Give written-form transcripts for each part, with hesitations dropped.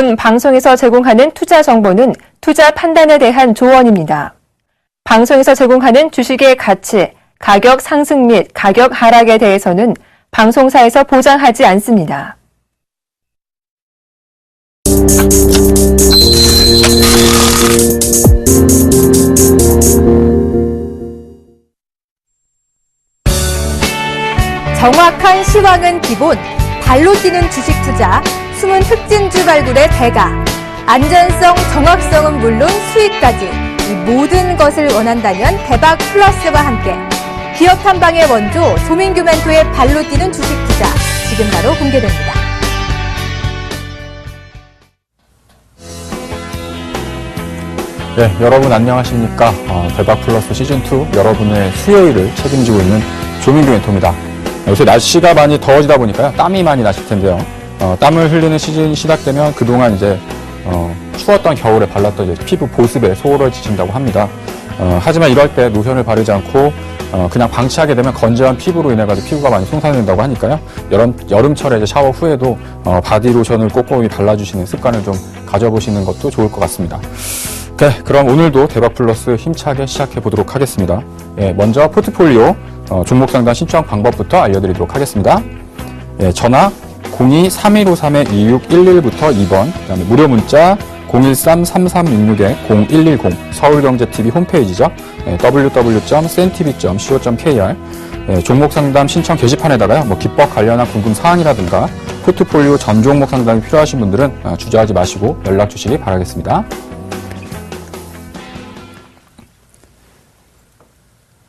본 방송에서 제공하는 투자 정보는 투자 판단에 대한 조언입니다. 방송에서 제공하는 주식의 가치, 가격 상승 및 가격 하락에 대해서는 방송사에서 보장하지 않습니다. 정확한 시황은 기본, 발로 뛰는 주식 투자, 숨은 흑진주 발굴의 대가, 안전성, 정확성은 물론 수익까지 이 모든 것을 원한다면 대박 플러스와 함께 기업 탐방의 원조 조민규 멘토의 발로 뛰는 주식 투자 지금 바로 공개됩니다. 네, 여러분 안녕하십니까? 대박 플러스 시즌2 여러분의 수요일을 책임지고 있는 조민규 멘토입니다. 요새 날씨가 많이 더워지다 보니까요, 땀이 많이 나실 텐데요. 땀을 흘리는 시즌이 시작되면 그동안 이제, 추웠던 겨울에 발랐던 이제 피부 보습에 소홀해지신다고 합니다. 하지만 이럴 때 로션을 바르지 않고, 그냥 방치하게 되면 건조한 피부로 인해가지고 피부가 많이 손상된다고 하니까요. 여름철에 이제 샤워 후에도, 바디로션을 꼼꼼히 발라주시는 습관을 좀 가져보시는 것도 좋을 것 같습니다. 네, 그럼 오늘도 대박 플러스 힘차게 시작해 보도록 하겠습니다. 예, 먼저 포트폴리오, 종목 상담 신청 방법부터 알려드리도록 하겠습니다. 예, 전화 02-3153-2611부터 2번, 그 다음에 무료 문자 013-3366-0110 서울경제TV 홈페이지죠. 예, www.cntv.co.kr 예, 종목 상담 신청 게시판에다가요, 기법 관련한 궁금 사항이라든가 포트폴리오 전 종목 상담이 필요하신 분들은 주저하지 마시고 연락 주시기 바라겠습니다.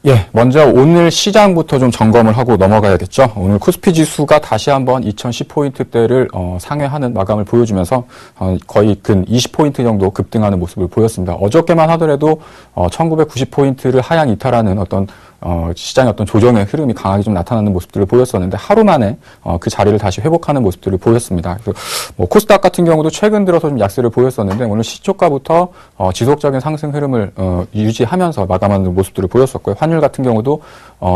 예, 먼저 오늘 시장부터 좀 점검을 하고 넘어가야겠죠. 오늘 코스피 지수가 다시 한번 2010포인트대를 상회하는 마감을 보여주면서 거의 근 20포인트 정도 급등하는 모습을 보였습니다. 어저께만 하더라도 1990포인트를 하향 이탈하는 어떤 시장의 어떤 조정의 흐름이 강하게 좀 나타나는 모습들을 보였었는데 하루 만에 그 자리를 다시 회복하는 모습들을 보였습니다. 그래서 코스닥 같은 경우도 최근 들어서 좀 약세를 보였었는데 오늘 시초가부터 지속적인 상승 흐름을 유지하면서 마감하는 모습들을 보였었고요. 환율 같은 경우도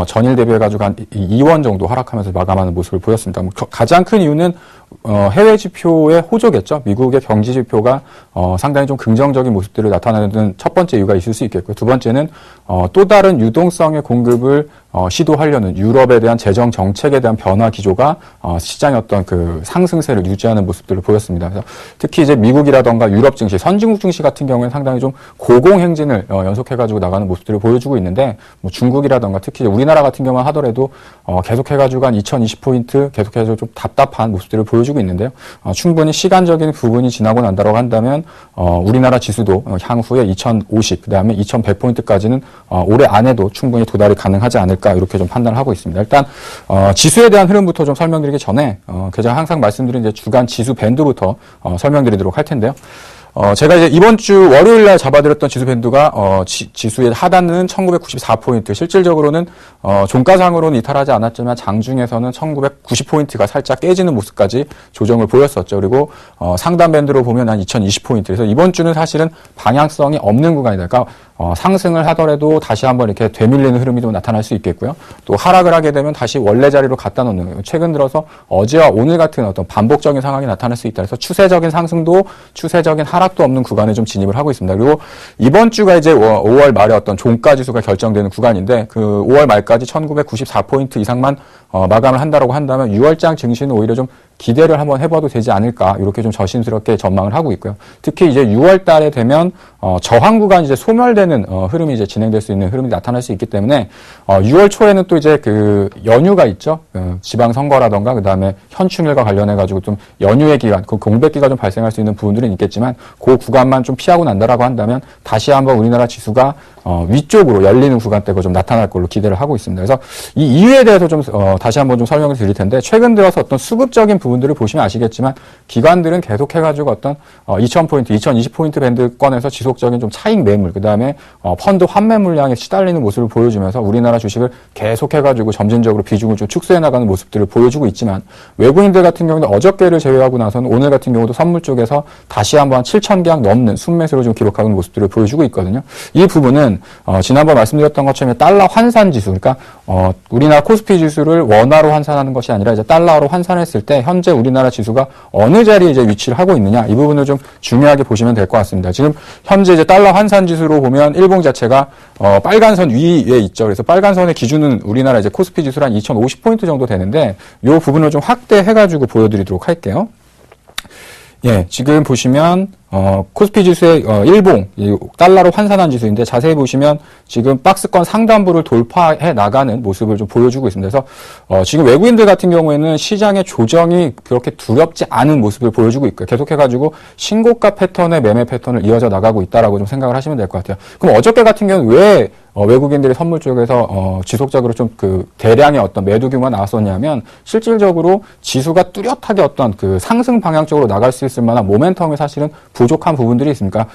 전일 대비해가지고 한 2원 정도 하락하면서 마감하는 모습을 보였습니다. 가장 큰 이유는 해외 지표의 호조겠죠. 미국의 경제 지표가 상당히 좀 긍정적인 모습들을 나타내는 첫 번째 이유가 있을 수 있겠고요. 두 번째는 또 다른 유동성의 공급을 시도하려는 유럽에 대한 재정 정책에 대한 변화 기조가 시장의 어떤 그 상승세를 유지하는 모습들을 보였습니다. 그래서 특히 이제 미국이라던가 유럽 증시, 선진국 증시 같은 경우에는 상당히 좀 고공행진을 연속해가지고 나가는 모습들을 보여주고 있는데 중국이라던가 특히 이제 우리나라 같은 경우만 하더라도 계속해가지고 한 2020포인트 계속해서 좀 답답한 모습들을 보여주고 있는데요. 충분히 시간적인 부분이 지나고 난다고 한다면 우리나라 지수도 향후에 2050, 그 다음에 2100포인트까지는 올해 안에도 충분히 도달이 가능하지 않을까 이렇게 좀 판단을 하고 있습니다. 일단 지수에 대한 흐름부터 좀 설명드리기 전에 제가 항상 말씀드린 이제 주간 지수 밴드부터 설명드리도록 할 텐데요. 제가 이제 이번 주 월요일 날 잡아드렸던 지수 밴드가 지수의 하단은 1994포인트, 실질적으로는 종가상으로는 이탈하지 않았지만 장중에서는 1990포인트가 살짝 깨지는 모습까지 조정을 보였었죠. 그리고 상단 밴드로 보면 한 2020포인트. 그래서 이번 주는 사실은 방향성이 없는 구간이다. 그러니까 상승을 하더라도 다시 한번 이렇게 되밀리는 흐름이 좀 나타날 수 있겠고요. 또 하락을 하게 되면 다시 원래 자리로 갖다 놓는, 최근 들어서 어제와 오늘 같은 어떤 반복적인 상황이 나타날 수 있다. 그래서 추세적인 상승도 추세적인 하락도 없는 구간에 좀 진입을 하고 있습니다. 그리고 이번 주가 이제 5월 말에 어떤 종가 지수가 결정되는 구간인데 그 5월 말까지 1994포인트 이상만 마감을 한다라고 한다면 6월장 증시는 오히려 좀 기대를 한번 해봐도 되지 않을까 이렇게 좀 조심스럽게 전망을 하고 있고요. 특히 이제 6월 달에 되면 저항 구간이 이제 소멸되는 흐름이 이제 진행될 수 있는 흐름이 나타날 수 있기 때문에 6월 초에는 또 이제 그 연휴가 있죠. 지방 선거라던가 그다음에 현충일과 관련해 가지고 좀 연휴의 기간, 그 공백기가 좀 발생할 수 있는 부분들은 있겠지만 그 구간만 좀 피하고 난다라고 한다면 다시 한번 우리나라 지수가 위쪽으로 열리는 구간대가 좀 나타날 걸로 기대를 하고 있습니다. 그래서 이 이유에 대해서 좀 다시 한번 좀 설명을 드릴 텐데 최근 들어서 어떤 수급적인 부분들을 보시면 아시겠지만 기관들은 계속해가지고 어떤 2000포인트, 2020포인트 밴드권에서 지속적인 좀 차익 매물, 그 다음에 펀드 환매 물량에 시달리는 모습을 보여주면서 우리나라 주식을 계속해가지고 점진적으로 비중을 좀 축소해 나가는 모습들을 보여주고 있지만 외국인들 같은 경우는 어저께를 제외하고 나서는 오늘 같은 경우도 선물 쪽에서 다시 한번 7,000계약 넘는 순매수를 좀 기록하는 모습들을 보여주고 있거든요. 이 부분은 지난번 말씀드렸던 것처럼 달러 환산 지수, 그러니까 우리나라 코스피 지수를 원화로 환산하는 것이 아니라 이제 달러로 환산했을 때 현재 우리나라 지수가 어느 자리에 이제 위치를 하고 있느냐, 이 부분을 좀 중요하게 보시면 될 것 같습니다. 지금 현재 이제 달러 환산 지수로 보면 일봉 자체가 빨간 선 위에 있죠. 그래서 빨간 선의 기준은 우리나라 이제 코스피 지수로 한 2,050포인트 정도 되는데 이 부분을 좀 확대해가지고 보여드리도록 할게요. 예, 지금 보시면 코스피 지수의 일봉, 달러로 환산한 지수인데 자세히 보시면 지금 박스권 상단부를 돌파해 나가는 모습을 좀 보여주고 있습니다. 그래서 지금 외국인들 같은 경우에는 시장의 조정이 그렇게 두렵지 않은 모습을 보여주고 있고요. 계속해가지고 신고가 패턴의 매매 패턴을 이어져 나가고 있다라고 좀 생각을 하시면 될 것 같아요. 그럼 어저께 같은 경우는 왜 외국인들이 선물 쪽에서 지속적으로 좀 그 대량의 어떤 매도 규모가 나왔었냐면 실질적으로 지수가 뚜렷하게 어떤 그 상승 방향 쪽으로 나갈 수 있을 만한 모멘텀이 사실은 부족한 부분들이 있으니까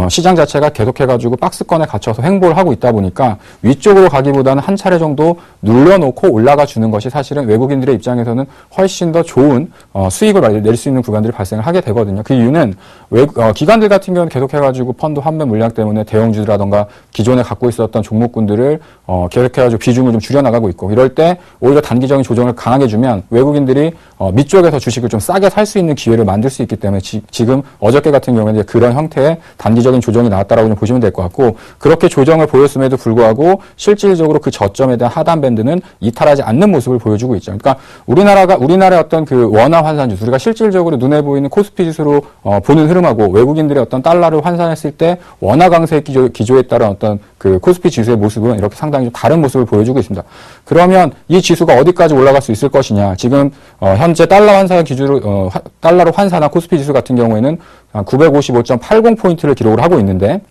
시장 자체가 계속해가지고 박스권에 갇혀서 횡보를 하고 있다 보니까 위쪽으로 가기보다는 한 차례 정도 눌러놓고 올라가 주는 것이 사실은 외국인들의 입장에서는 훨씬 더 좋은 수익을 낼 수 있는 구간들이 발생을 하게 되거든요. 그 이유는 기관들 같은 경우는 계속해가지고 펀드 환매 물량 때문에 대형주라던가 기존에 갖고 있었던 종목군들을 계속해가지고 비중을 좀 줄여나가고 있고 이럴 때 오히려 단기적인 조정을 강하게 주면 외국인들이 밑쪽에서 주식을 좀 싸게 살 수 있는 기회를 만들 수 있기 때문에 지금 어저께 같은 경우에는 그런 형태의 단기적인 조정이 나왔다라고 좀 보시면 될 것 같고 그렇게 조정을 보였음에도 불구하고 실질적으로 그 저점에 대한 하단 밴드는 이탈하지 않는 모습을 보여주고 있죠. 그러니까 우리나라의 어떤 그 원화 환산 지수, 우리가 실질적으로 눈에 보이는 코스피 지수로 보는 흐름하고 외국인들의 어떤 달러를 환산했을 때 원화 강세 기조에 따른 어떤 그 코스피 지수의 모습은 이렇게 상당히 좀 다른 모습을 보여주고 있습니다. 그러면 이 지수가 어디까지 올라갈 수 있을 것이냐? 지금 현재 달러 환산 기준으로 달러로 환산한 코스피 지수 같은 경우에는 955.80포인트를 기록을 하고 있는데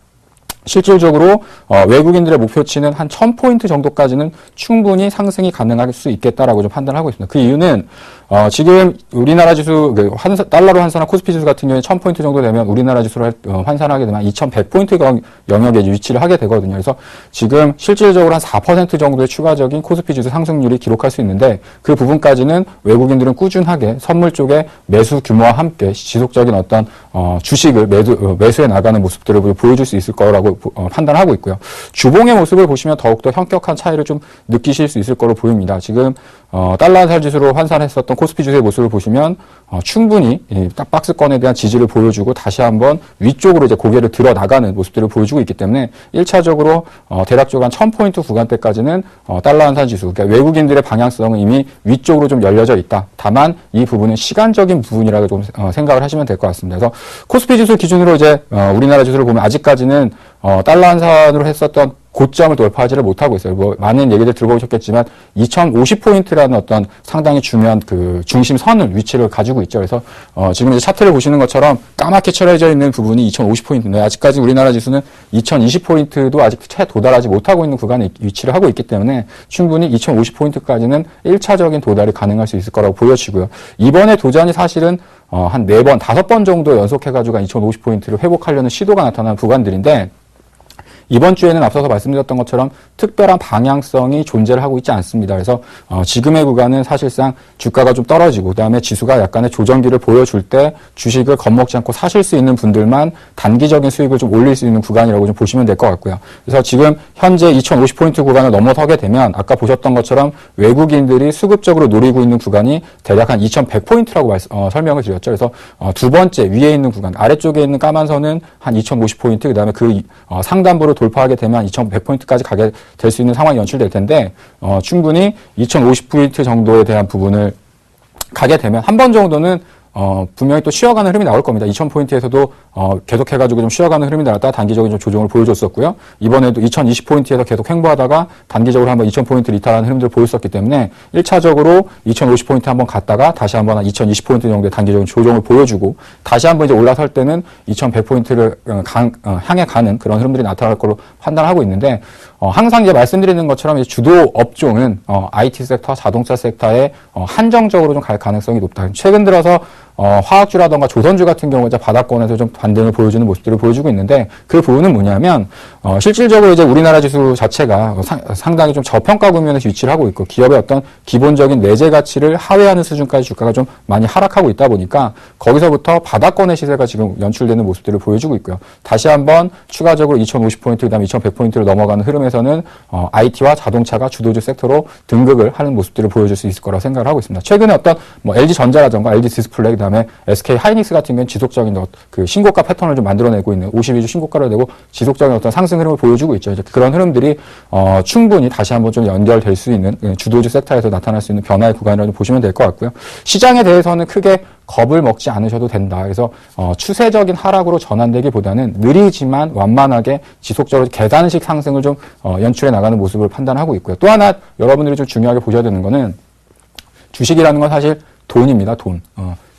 실질적으로 외국인들의 목표치는 한 1,000포인트 정도까지는 충분히 상승이 가능할 수 있겠다라고 좀 판단을 하고 있습니다. 그 이유는 지금 우리나라 지수 달러로 환산한 코스피 지수 같은 경우에 1,000포인트 정도 되면 우리나라 지수를 환산하게 되면 2,100포인트 영역에 위치를 하게 되거든요. 그래서 지금 실질적으로 한 4% 정도의 추가적인 코스피 지수 상승률이 기록할 수 있는데 그 부분까지는 외국인들은 꾸준하게 선물 쪽에 매수 규모와 함께 지속적인 어떤 주식을 매수해 나가는 모습들을 보여줄 수 있을 거라고 판단하고 있고요. 주봉의 모습을 보시면 더욱더 현격한 차이를 좀 느끼실 수 있을 거로 보입니다. 지금 달러 환산 지수로 환산했었던 코스피 지수의 모습을 보시면 충분히 딱 박스권에 대한 지지를 보여주고 다시 한번 위쪽으로 이제 고개를 들어 나가는 모습들을 보여주고 있기 때문에 1차적으로 대략적으로 한 1,000포인트 구간대까지는 달러 환산 지수, 그러니까 외국인들의 방향성은 이미 위쪽으로 좀 열려져 있다. 다만 이 부분은 시간적인 부분이라고 좀 생각을 하시면 될 것 같습니다. 그래서 코스피 지수 기준으로 이제 우리나라 지수를 보면 아직까지는 달러 환산으로 했었던 고점을 돌파하지를 못하고 있어요. 많은 얘기들 들어보셨겠지만 2,050포인트라는 어떤 상당히 중요한 그 중심선을 위치를 가지고 있죠. 그래서 지금 이제 차트를 보시는 것처럼 까맣게 칠해져 있는 부분이 2,050포인트인데 아직까지 우리나라 지수는 2,020포인트도 아직 채 도달하지 못하고 있는 구간에 위치를 하고 있기 때문에 충분히 2,050포인트까지는 1차적인 도달이 가능할 수 있을 거라고 보여지고요. 이번에 도전이 사실은 한 4번, 5번 정도 연속해가지고 2,050포인트를 회복하려는 시도가 나타난 구간들인데 이번 주에는 앞서서 말씀드렸던 것처럼 특별한 방향성이 존재를 하고 있지 않습니다. 그래서 지금의 구간은 사실상 주가가 좀 떨어지고 그다음에 지수가 약간의 조정기를 보여줄 때 주식을 겁먹지 않고 사실 수 있는 분들만 단기적인 수익을 좀 올릴 수 있는 구간이라고 좀 보시면 될 것 같고요. 그래서 지금 현재 2,050포인트 구간을 넘어서게 되면 아까 보셨던 것처럼 외국인들이 수급적으로 노리고 있는 구간이 대략 한 2,100포인트라고 설명을 드렸죠. 그래서 두 번째 위에 있는 구간, 아래쪽에 있는 까만 선은 한 2,050포인트, 그다음에 그 상단부로 돌파하게 되면 2,100포인트까지 가게 될 수 있는 상황이 연출될 텐데 충분히 2,050포인트 정도에 대한 부분을 가게 되면 한 번 정도는 분명히 또 쉬어가는 흐름이 나올 겁니다. 2,000포인트에서도 계속해가지고 좀 쉬어가는 흐름이 나왔다가 단기적인 좀 조정을 보여줬었고요. 이번에도 2,020포인트에서 계속 횡보하다가 단기적으로 한번 2,000포인트를 이탈하는 흐름들을 보였었기 때문에 1차적으로 2,050포인트 한번 갔다가 다시 한번 한 2,020포인트 정도의 단기적인 조정을 보여주고 다시 한번 이제 올라설 때는 2,100포인트를 향해 가는 그런 흐름들이 나타날 걸로 판단하고 있는데 항상 이제 말씀드리는 것처럼 이제 주도 업종은 IT 섹터, 자동차 섹터에 한정적으로 좀 갈 가능성이 높다. 최근 들어서 화학주라던가 조선주 같은 경우 이제 바닥권에서 좀 반등을 보여주는 모습들을 보여주고 있는데 그 부분은 뭐냐면 실질적으로 이제 우리나라 지수 자체가 상당히 좀 저평가 국면에서 위치를 하고 있고 기업의 어떤 기본적인 내재 가치를 하회하는 수준까지 주가가 좀 많이 하락하고 있다 보니까 거기서부터 바닥권의 시세가 지금 연출되는 모습들을 보여주고 있고요. 다시 한번 추가적으로 2050포인트 그다음에 2100포인트를 넘어가는 흐름에서는 IT와 자동차가 주도주 섹터로 등극을 하는 모습들을 보여줄 수 있을 거라고 생각을 하고 있습니다. 최근에 어떤 뭐 LG전자라든가 LG디스플레이 그다음에 SK하이닉스 같은 경우는 지속적인 그 신고가 패턴을 좀 만들어내고 있는 52주 신고가를 내고 지속적인 어떤 상승 흐름을 보여주고 있죠. 이제 그런 흐름들이 충분히 다시 한번 좀 연결될 수 있는 주도주 섹터에서 나타날 수 있는 변화의 구간이라고 보시면 될 것 같고요. 시장에 대해서는 크게 겁을 먹지 않으셔도 된다. 그래서 추세적인 하락으로 전환되기보다는 느리지만 완만하게 지속적으로 계단식 상승을 좀 연출해 나가는 모습을 판단하고 있고요. 또 하나 여러분들이 좀 중요하게 보셔야 되는 거는 주식이라는 건 사실 돈입니다. 돈.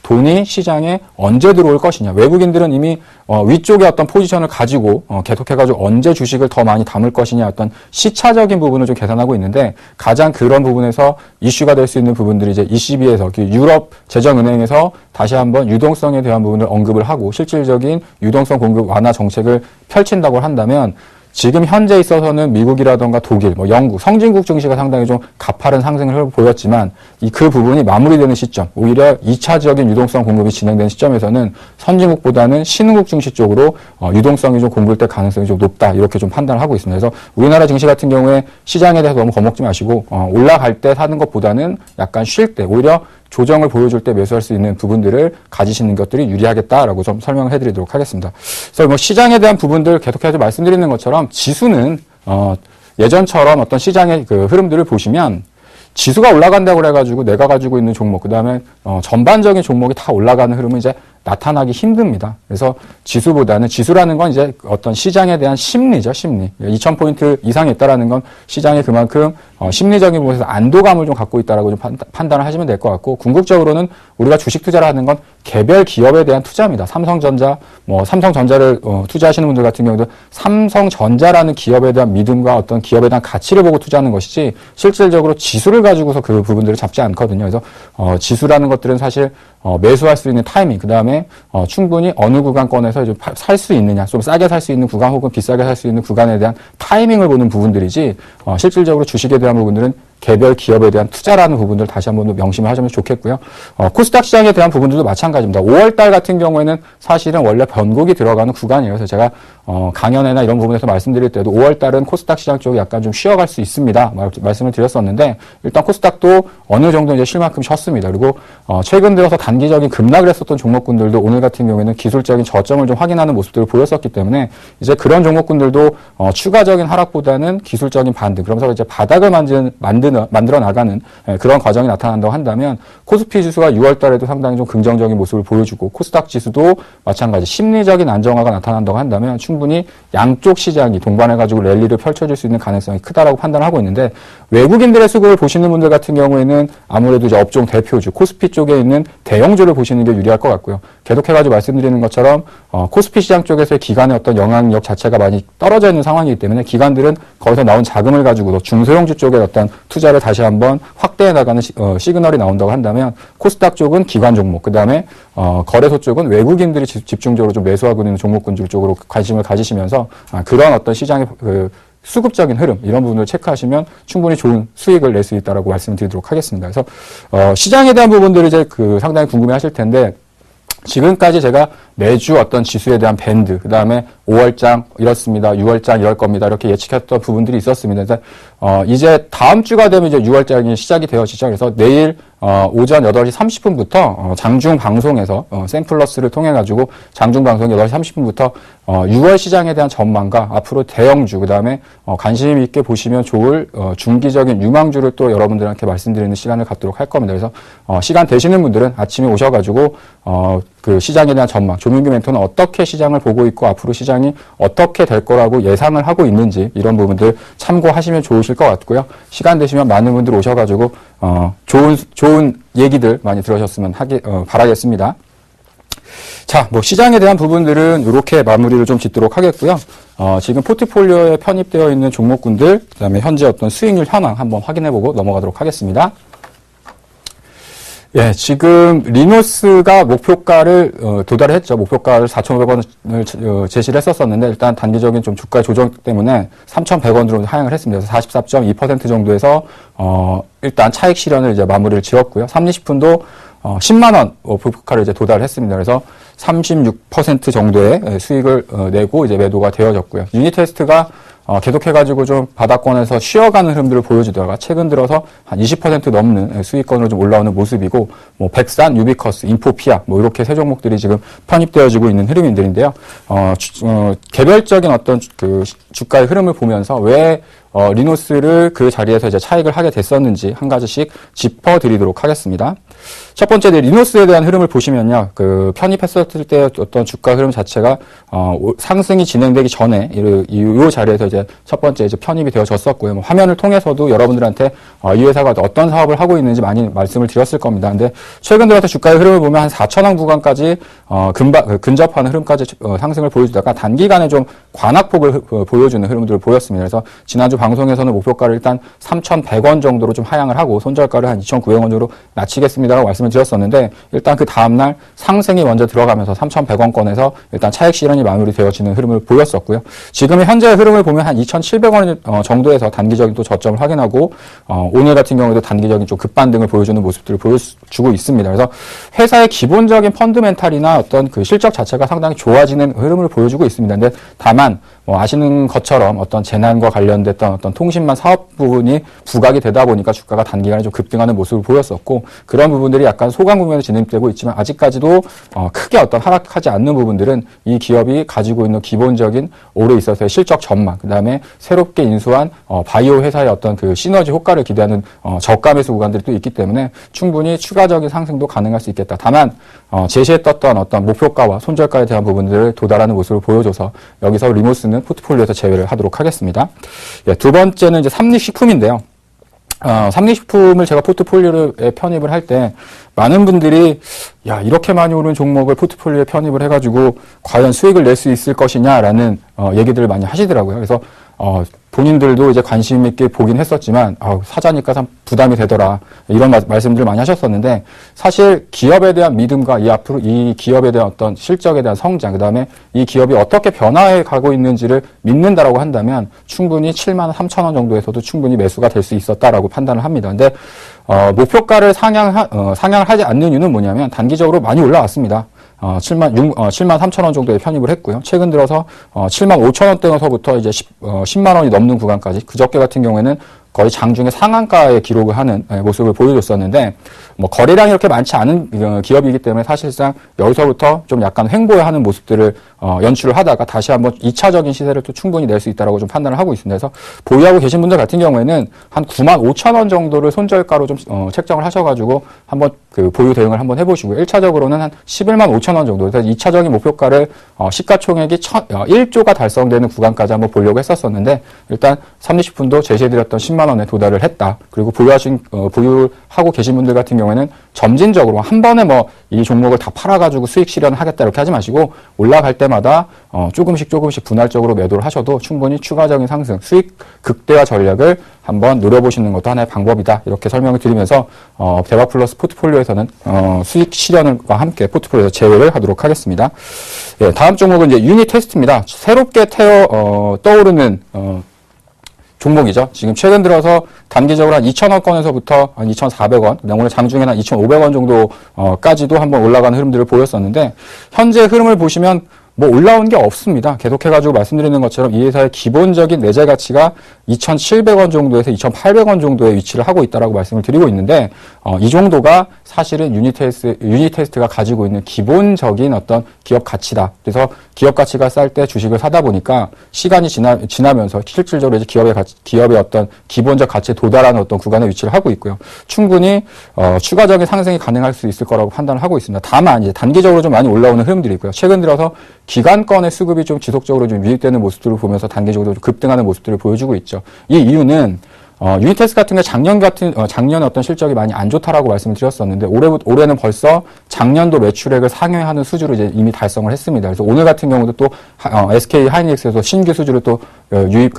돈이 시장에 언제 들어올 것이냐. 외국인들은 이미 위쪽에 어떤 포지션을 가지고 계속해가지고 언제 주식을 더 많이 담을 것이냐 어떤 시차적인 부분을 좀 계산하고 있는데 가장 그런 부분에서 이슈가 될 수 있는 부분들이 이제 ECB에서 유럽 재정은행에서 다시 한번 유동성에 대한 부분을 언급을 하고 실질적인 유동성 공급 완화 정책을 펼친다고 한다면 지금 현재 있어서는 미국이라던가 독일, 뭐 영국, 성진국 증시가 상당히 좀 가파른 상승을 보였지만 그 부분이 마무리되는 시점, 오히려 2차적인 유동성 공급이 진행되는 시점에서는 선진국보다는 신흥국 증시 쪽으로 유동성이 좀 공급될 가능성이 좀 높다 이렇게 좀 판단을 하고 있습니다. 그래서 우리나라 증시 같은 경우에 시장에 대해서 너무 겁먹지 마시고 올라갈 때 사는 것보다는 약간 쉴 때 오히려 조정을 보여줄 때 매수할 수 있는 부분들을 가지시는 것들이 유리하겠다라고 좀 설명을 해드리도록 하겠습니다. 그래서 뭐 시장에 대한 부분들 계속해서 말씀드리는 것처럼 지수는 예전처럼 어떤 시장의 그 흐름들을 보시면 지수가 올라간다고 그래가지고 내가 가지고 있는 종목 그다음에 전반적인 종목이 다 올라가는 흐름은 이제 나타나기 힘듭니다. 그래서 지수보다는 지수라는 건 이제 어떤 시장에 대한 심리죠, 심리. 2000포인트 이상이 있다라는 건 시장에 그만큼 심리적인 부분에서 안도감을 좀 갖고 있다라고 좀 판단을 하시면 될 것 같고 궁극적으로는 우리가 주식 투자를 하는 건 개별 기업에 대한 투자입니다. 삼성전자, 삼성전자를 투자하시는 분들 같은 경우도 삼성전자라는 기업에 대한 믿음과 어떤 기업에 대한 가치를 보고 투자하는 것이지 실질적으로 지수를 가지고서 그 부분들을 잡지 않거든요. 그래서 지수라는 것들은 사실 매수할 수 있는 타이밍, 그 다음에 충분히 어느 구간권에서 살 수 있느냐, 좀 싸게 살 수 있는 구간 혹은 비싸게 살 수 있는 구간에 대한 타이밍을 보는 부분들이지 실질적으로 주식에 대한 부분들은 개별 기업에 대한 투자라는 부분들 다시 한번 명심을 하시면 좋겠고요. 코스닥 시장에 대한 부분들도 마찬가지입니다. 5월달 같은 경우에는 사실은 원래 변곡이 들어가는 구간이에요. 그래서 제가 강연회나 이런 부분에서 말씀드릴 때도 5월달은 코스닥 시장 쪽이 약간 좀 쉬어갈 수 있습니다. 말씀을 드렸었는데 일단 코스닥도 어느 정도 이제 쉴 만큼 쉬었습니다. 그리고 최근 들어서 단기적인 급락을 했었던 종목군들도 오늘 같은 경우에는 기술적인 저점을 좀 확인하는 모습들을 보였었기 때문에 이제 그런 종목군들도 추가적인 하락보다는 기술적인 반등, 그러면서 이제 바닥을 만들어 나가는 그런 과정이 나타난다고 한다면 코스피 지수가 6월 달에도 상당히 좀 긍정적인 모습을 보여주고 코스닥 지수도 마찬가지 심리적인 안정화가 나타난다고 한다면 충분히 양쪽 시장이 동반해가지고 랠리를 펼쳐줄 수 있는 가능성이 크다라고 판단하고 있는데 외국인들의 수급을 보시는 분들 같은 경우에는 아무래도 이제 업종 대표주 코스피 쪽에 있는 대형주를 보시는 게 유리할 것 같고요. 계속해가지고 말씀드리는 것처럼 코스피 시장 쪽에서의 기관의 어떤 영향력 자체가 많이 떨어져 있는 상황이기 때문에 기관들은 거기서 나온 자금을 가지고도 중소형주 쪽에 어떤 투자를 다시 한번 확대해 나가는 시그널이 나온다고 한다면 코스닥 쪽은 기관 종목, 그 다음에 거래소 쪽은 외국인들이 집중적으로 좀 매수하고 있는 종목군들 쪽으로 관심을 가지시면서 그런 어떤 시장의 수급적인 흐름 이런 부분을 체크하시면 충분히 좋은 수익을 낼 수 있다라고 말씀드리도록 하겠습니다. 그래서 시장에 대한 부분들을 이제 상당히 궁금해하실 텐데. 지금까지 제가 매주 어떤 지수에 대한 밴드, 그 다음에 5월장 이렇습니다, 6월장 이럴 겁니다, 이렇게 예측했던 부분들이 있었습니다. 그래서 이제 다음 주가 되면 이제 6월장이 시작이 되어지죠. 그래서 내일 오전 8시 30분부터 장중 방송에서 샘플러스를 통해 가지고 장중 방송 8시 30분부터 6월 시장에 대한 전망과 앞으로 대형주, 그 다음에 관심 있게 보시면 좋을 중기적인 유망주를 또 여러분들한테 말씀드리는 시간을 갖도록 할 겁니다. 그래서 시간 되시는 분들은 아침에 오셔가지고 그 시장에 대한 전망, 조민규 멘토는 어떻게 시장을 보고 있고 앞으로 시장이 어떻게 될 거라고 예상을 하고 있는지 이런 부분들 참고하시면 좋으실 것 같고요. 시간 되시면 많은 분들 오셔가지고 좋은 얘기들 많이 들으셨으면 바라겠습니다. 자, 시장에 대한 부분들은 이렇게 마무리를 좀 짓도록 하겠고요. 지금 포트폴리오에 편입되어 있는 종목군들, 그다음에 현재 어떤 수익률 현황 한번 확인해보고 넘어가도록 하겠습니다. 예, 지금 리노스가 목표가를 도달했죠. 목표가를 4,500원을 제시를 했었었는데 일단 단기적인 좀 주가 조정 때문에 3,100원으로 하향을 했습니다. 그래서 44.2% 정도에서 일단 차익 실현을 이제 마무리를 지었고요. 삼리식품도 10만 원 목표가를 이제 도달을 했습니다. 그래서 36% 정도의 수익을 내고 이제 매도가 되어졌고요. 유니테스트가 계속해가지고 좀 바닥권에서 쉬어가는 흐름들을 보여주다가 최근 들어서 한 20% 넘는 수익권으로 좀 올라오는 모습이고, 뭐 백산, 유비커스, 인포피아, 뭐 이렇게 세 종목들이 지금 편입되어지고 있는 흐름들인데요. 개별적인 어떤 그 주가의 흐름을 보면서 왜 리노스를 그 자리에서 이제 차익을 하게 됐었는지 한 가지씩 짚어드리도록 하겠습니다. 첫 번째, 리노스에 대한 흐름을 보시면요. 그 편입했었을 때 어떤 주가 흐름 자체가 상승이 진행되기 전에 이 자리에서 이제 첫 번째 이제 편입이 되어졌었고요. 뭐 화면을 통해서도 여러분들한테 이 회사가 어떤 사업을 하고 있는지 많이 말씀을 드렸을 겁니다. 근데 최근 들어서 주가의 흐름을 보면 한 4,000원 구간까지 근접하는 흐름까지 상승을 보여주다가 단기간에 좀 관악폭을 보여주는 흐름들을 보였습니다. 그래서 지난주 방송에서는 목표가를 일단 3,100원 정도로 좀 하향을 하고 손절가를 한 2,900원 정도로 낮추겠습니다라고 말씀을 드렸었는데, 일단 그 다음날 상승이 먼저 들어가면서 3,100원권에서 일단 차익 실현이 마무리되어지는 흐름을 보였었고요. 지금의 현재의 흐름을 보면 한 2,700원 정도에서 단기적인 또 저점을 확인하고, 오늘 같은 경우에도 단기적인 좀 급반등을 보여주는 모습들을 보여주고 있습니다. 그래서 회사의 기본적인 펀드멘탈이나 어떤 그 실적 자체가 상당히 좋아지는 흐름을 보여주고 있습니다. 근데 다만 아시는 것처럼 어떤 재난과 관련됐던 어떤 통신망 사업 부분이 부각이 되다 보니까 주가가 단기간에 좀 급등하는 모습을 보였었고, 그런 부분들이 약간 소강 국면에 진행되고 있지만 아직까지도 크게 어떤 하락하지 않는 부분들은 이 기업이 가지고 있는 기본적인 올해 있어서의 실적 전망, 그 다음에 새롭게 인수한 바이오 회사의 어떤 그 시너지 효과를 기대하는 저가 매수 구간들이 또 있기 때문에 충분히 추가적인 상승도 가능할 수 있겠다. 다만 제시했던 어떤 목표가와 손절가에 대한 부분들을 도달하는 모습을 보여줘서 여기서 리노스는 포트폴리오에서 제외를 하도록 하겠습니다. 예, 두 번째는 이제 삼리식품인데요. 삼리식품을 제가 포트폴리오에 편입을 할 때 많은 분들이 야, 이렇게 많이 오른 종목을 포트폴리오에 편입을 해가지고 과연 수익을 낼 수 있을 것이냐라는 얘기들을 많이 하시더라고요. 그래서 본인들도 이제 관심 있게 보긴 했었지만 사자니까 참 부담이 되더라, 이런 말씀들을 많이 하셨었는데, 사실 기업에 대한 믿음과 앞으로 이 기업에 대한 어떤 실적에 대한 성장, 그 다음에 이 기업이 어떻게 변화해 가고 있는지를 믿는다라고 한다면 충분히 7만 3천 원 정도에서도 충분히 매수가 될 수 있었다라고 판단을 합니다. 근데 목표가를 상향을 하지 않는 이유는 뭐냐면 단기적으로 많이 올라왔습니다. 7만 3천 원 정도에 편입을 했고요. 최근 들어서 7만 5천 원대에서부터 이제 10만 원이 넘는 구간까지, 그저께 같은 경우에는 거의 장중에 상한가에 기록을 하는 모습을 보여줬었는데, 뭐 거래량이 이렇게 많지 않은 기업이기 때문에 사실상 여기서부터 좀 약간 횡보하는 모습들을 연출을 하다가 다시 한번 2차적인 시세를 또 충분히 낼 수 있다라고 좀 판단을 하고 있습니다. 그래서 보유하고 계신 분들 같은 경우에는 한 9만 5천 원 정도를 손절가로 좀 책정을 하셔가지고 한번 그 보유 대응을 한번 해보시고요. 1차적으로는 한 11만 5천 원 정도, 그래서 2차적인 목표가를 시가총액이 1조가 달성되는 구간까지 한번 보려고 했었었는데, 일단 삼리식품도 제시해드렸던 10만 원에 도달을 했다. 그리고 보유하고 계신 분들 같은 경우에는 점진적으로 한 번에 뭐 이 종목을 다 팔아가지고 수익 실현을 하겠다 이렇게 하지 마시고, 올라갈 때마다 조금씩 분할적으로 매도를 하셔도 충분히 추가적인 상승, 수익 극대화 전략을 한번 노려보시는 것도 하나의 방법이다, 이렇게 설명을 드리면서 대박플러스 포트폴리오에서는 수익 실현과 함께 포트폴리오에서 제외를 하도록 하겠습니다. 예, 다음 종목은 이제 유니테스트입니다. 새롭게 떠오르는 종목이죠. 지금 최근 들어서 단기적으로 한 2,000원권에서부터 한 2,400원, 오늘 장중에는 한 2,500원 정도까지도 한번 올라가는 흐름들을 보였었는데, 현재 흐름을 보시면 뭐 올라온 게 없습니다. 계속해가지고 말씀드리는 것처럼 이 회사의 기본적인 내재 가치가 2,700원 정도에서 2,800원 정도의 위치를 하고 있다라고 말씀을 드리고 있는데, 이 정도가 사실은 유니테스트가 가지고 있는 기본적인 어떤 기업 가치다. 그래서 기업 가치가 쌀 때 주식을 사다 보니까 시간이 지나면서 실질적으로 이제 기업의 어떤 기본적 가치에 도달하는 어떤 구간에 위치를 하고 있고요. 충분히 추가적인 상승이 가능할 수 있을 거라고 판단을 하고 있습니다. 다만 이제 단기적으로 좀 많이 올라오는 흐름들이 있고요. 최근 들어서 기관권의 수급이 좀 지속적으로 좀 유입되는 모습들을 보면서 단기적으로 좀 급등하는 모습들을 보여주고 있죠. 이 이유는 유니테스 같은 게 작년에 어떤 실적이 많이 안 좋다라고 말씀을 드렸었는데, 올해는 벌써 작년도 매출액을 상회하는 수주를 이제 이미 달성을 했습니다. 그래서 오늘 같은 경우도 또 SK 하이닉스에서 신규 수주를 또 유입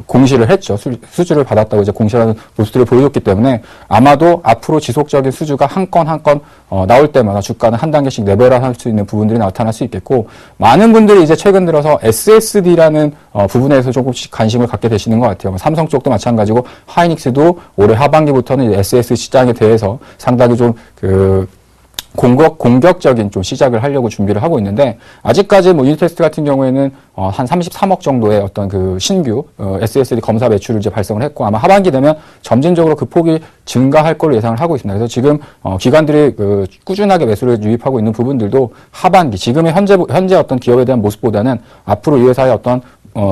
공시를 했죠. 수주를 받았다고 이제 공시하는 모습들을 보여줬기 때문에 아마도 앞으로 지속적인 수주가 한 건 한 건 나올 때마다 주가는 한 단계씩 레벨업할 수 있는 부분들이 나타날 수 있겠고, 많은 분들이 이제 최근 들어서 SSD라는 부분에서 조금씩 관심을 갖게 되시는 것 같아요. 삼성 쪽도 마찬가지고 하이닉스도 올해 하반기부터는 SSD 시장에 대해서 상당히 좀 공격적인 좀 시작을 하려고 준비를 하고 있는데, 아직까지 뭐 유니테스트 같은 경우에는 한 33억 정도의 어떤 신규 SSD 검사 매출을 이제 발생을 했고, 아마 하반기 되면 점진적으로 그 폭이 증가할 걸로 예상을 하고 있습니다. 그래서 지금 기관들이 꾸준하게 매수를 유입하고 있는 부분들도 하반기, 지금의 현재 어떤 기업에 대한 모습보다는 앞으로 이 회사의 어떤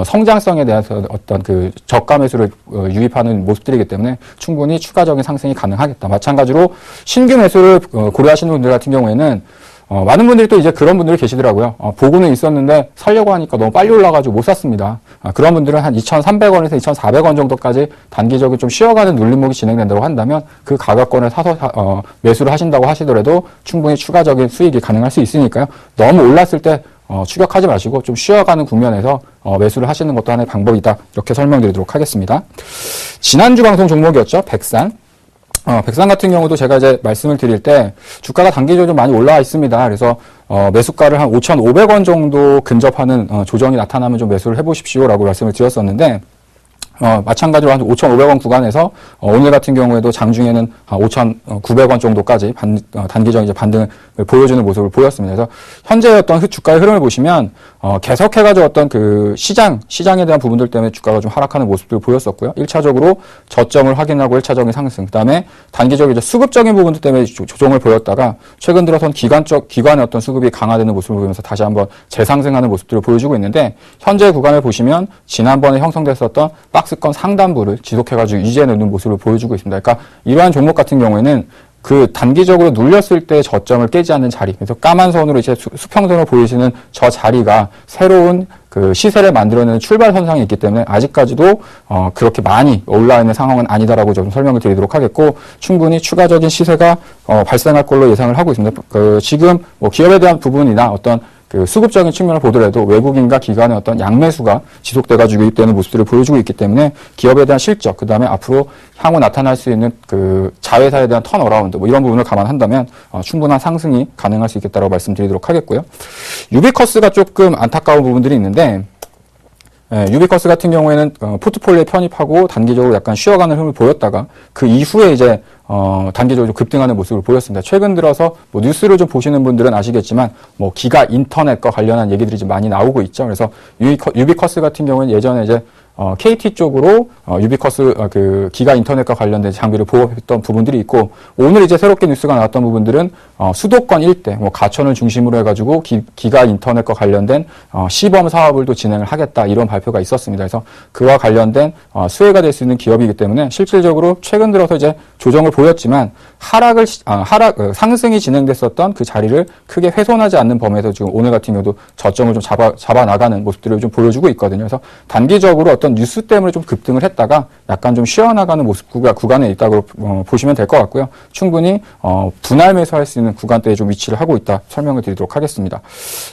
성장성에 대해서 어떤 저가 매수를 유입하는 모습들이기 때문에 충분히 추가적인 상승이 가능하겠다. 마찬가지로 신규 매수를 고려하시는 분들 같은 경우에는 많은 분들이 또 이제 그런 분들이 계시더라고요. 보고는 있었는데 살려고 하니까 너무 빨리 올라가지고 못 샀습니다. 그런 분들은 한 2,300원에서 2,400원 정도까지 단기적인 좀 쉬어가는 눌림목이 진행된다고 한다면 그 가격권을 사서 매수를 하신다고 하시더라도 충분히 추가적인 수익이 가능할 수 있으니까요. 너무 올랐을 때 추격하지 마시고 좀 쉬어가는 국면에서 매수를 하시는 것도 하나의 방법이다. 이렇게 설명드리도록 하겠습니다. 지난주 방송 종목이었죠. 백산. 백산 같은 경우도 제가 이제 말씀을 드릴 때 주가가 단기적으로 좀 많이 올라와 있습니다. 그래서 매수가를 한 5,500원 정도 근접하는 조정이 나타나면 좀 매수를 해보십시오라고 말씀을 드렸었는데, 마찬가지로 한 5,500원 구간에서 오늘 같은 경우에도 장중에는 한 5,900원 정도까지 단기적인 이제 반등을 보여주는 모습을 보였습니다. 그래서 현재 어떤 주가의 흐름을 보시면 계속해가지고 어떤 시장에 대한 부분들 때문에 주가가 좀 하락하는 모습들을 보였었고요. 1차적으로 저점을 확인하고 1차적인 상승, 그다음에 단기적인 이제 수급적인 부분들 때문에 조정을 보였다가 최근 들어선 기관의 어떤 수급이 강화되는 모습을 보이면서 다시 한번 재상승하는 모습들을 보여주고 있는데, 현재 구간을 보시면 지난번에 형성됐었던 박스권 상단부를 지속해가지고 유지해내는 모습을 보여주고 있습니다. 그러니까 이러한 종목 같은 경우에는 단기적으로 눌렸을 때 저점을 깨지 않는 자리, 그래서 까만 선으로 이제 수평선으로 보이시는 저 자리가 새로운 시세를 만들어내는 출발 현상이 있기 때문에 아직까지도 그렇게 많이 올라 있는 상황은 아니다라고 좀 설명을 드리도록 하겠고, 충분히 추가적인 시세가 발생할 걸로 예상을 하고 있습니다. 지금 뭐 기업에 대한 부분이나 어떤 수급적인 측면을 보더라도 외국인과 기관의 어떤 양매수가 지속돼가지고 유입되는 모습들을 보여주고 있기 때문에 기업에 대한 실적, 그 다음에 앞으로 향후 나타날 수 있는 자회사에 대한 턴어라운드, 뭐 이런 부분을 감안한다면 충분한 상승이 가능할 수 있겠다라고 말씀드리도록 하겠고요. 유비커스가 조금 안타까운 부분들이 있는데, 유비커스 같은 경우에는 포트폴리오에 편입하고 단기적으로 약간 쉬어가는 흐름을 보였다가 그 이후에 이제 단기적으로 좀 급등하는 모습을 보였습니다. 최근 들어서 뭐 뉴스를 좀 보시는 분들은 아시겠지만 뭐 기가 인터넷과 관련한 얘기들이 좀 많이 나오고 있죠. 그래서 유비커스 같은 경우는 예전에 이제 KT 쪽으로 유비커스 기가 인터넷과 관련된 장비를 보급했던 부분들이 있고, 오늘 이제 새롭게 뉴스가 나왔던 부분들은 수도권 일대, 뭐 가천을 중심으로 해가지고 기가 인터넷과 관련된 시범 사업을 또 진행을 하겠다, 이런 발표가 있었습니다. 그래서 그와 관련된 수혜가 될 수 있는 기업이기 때문에 실질적으로 최근 들어서 이제 조정을 보였지만 상승이 진행됐었던 그 자리를 크게 훼손하지 않는 범위에서 지금 오늘 같은 경우도 저점을 좀 잡아 나가는 모습들을 좀 보여주고 있거든요. 그래서 단기적으로 어떤 뉴스 때문에 좀 급등을 했다가 약간 좀 쉬어나가는 모습 구간에 있다고 보시면 될 것 같고요. 충분히 분할 매수할 수 있는 구간대에 좀 위치를 하고 있다, 설명을 드리도록 하겠습니다.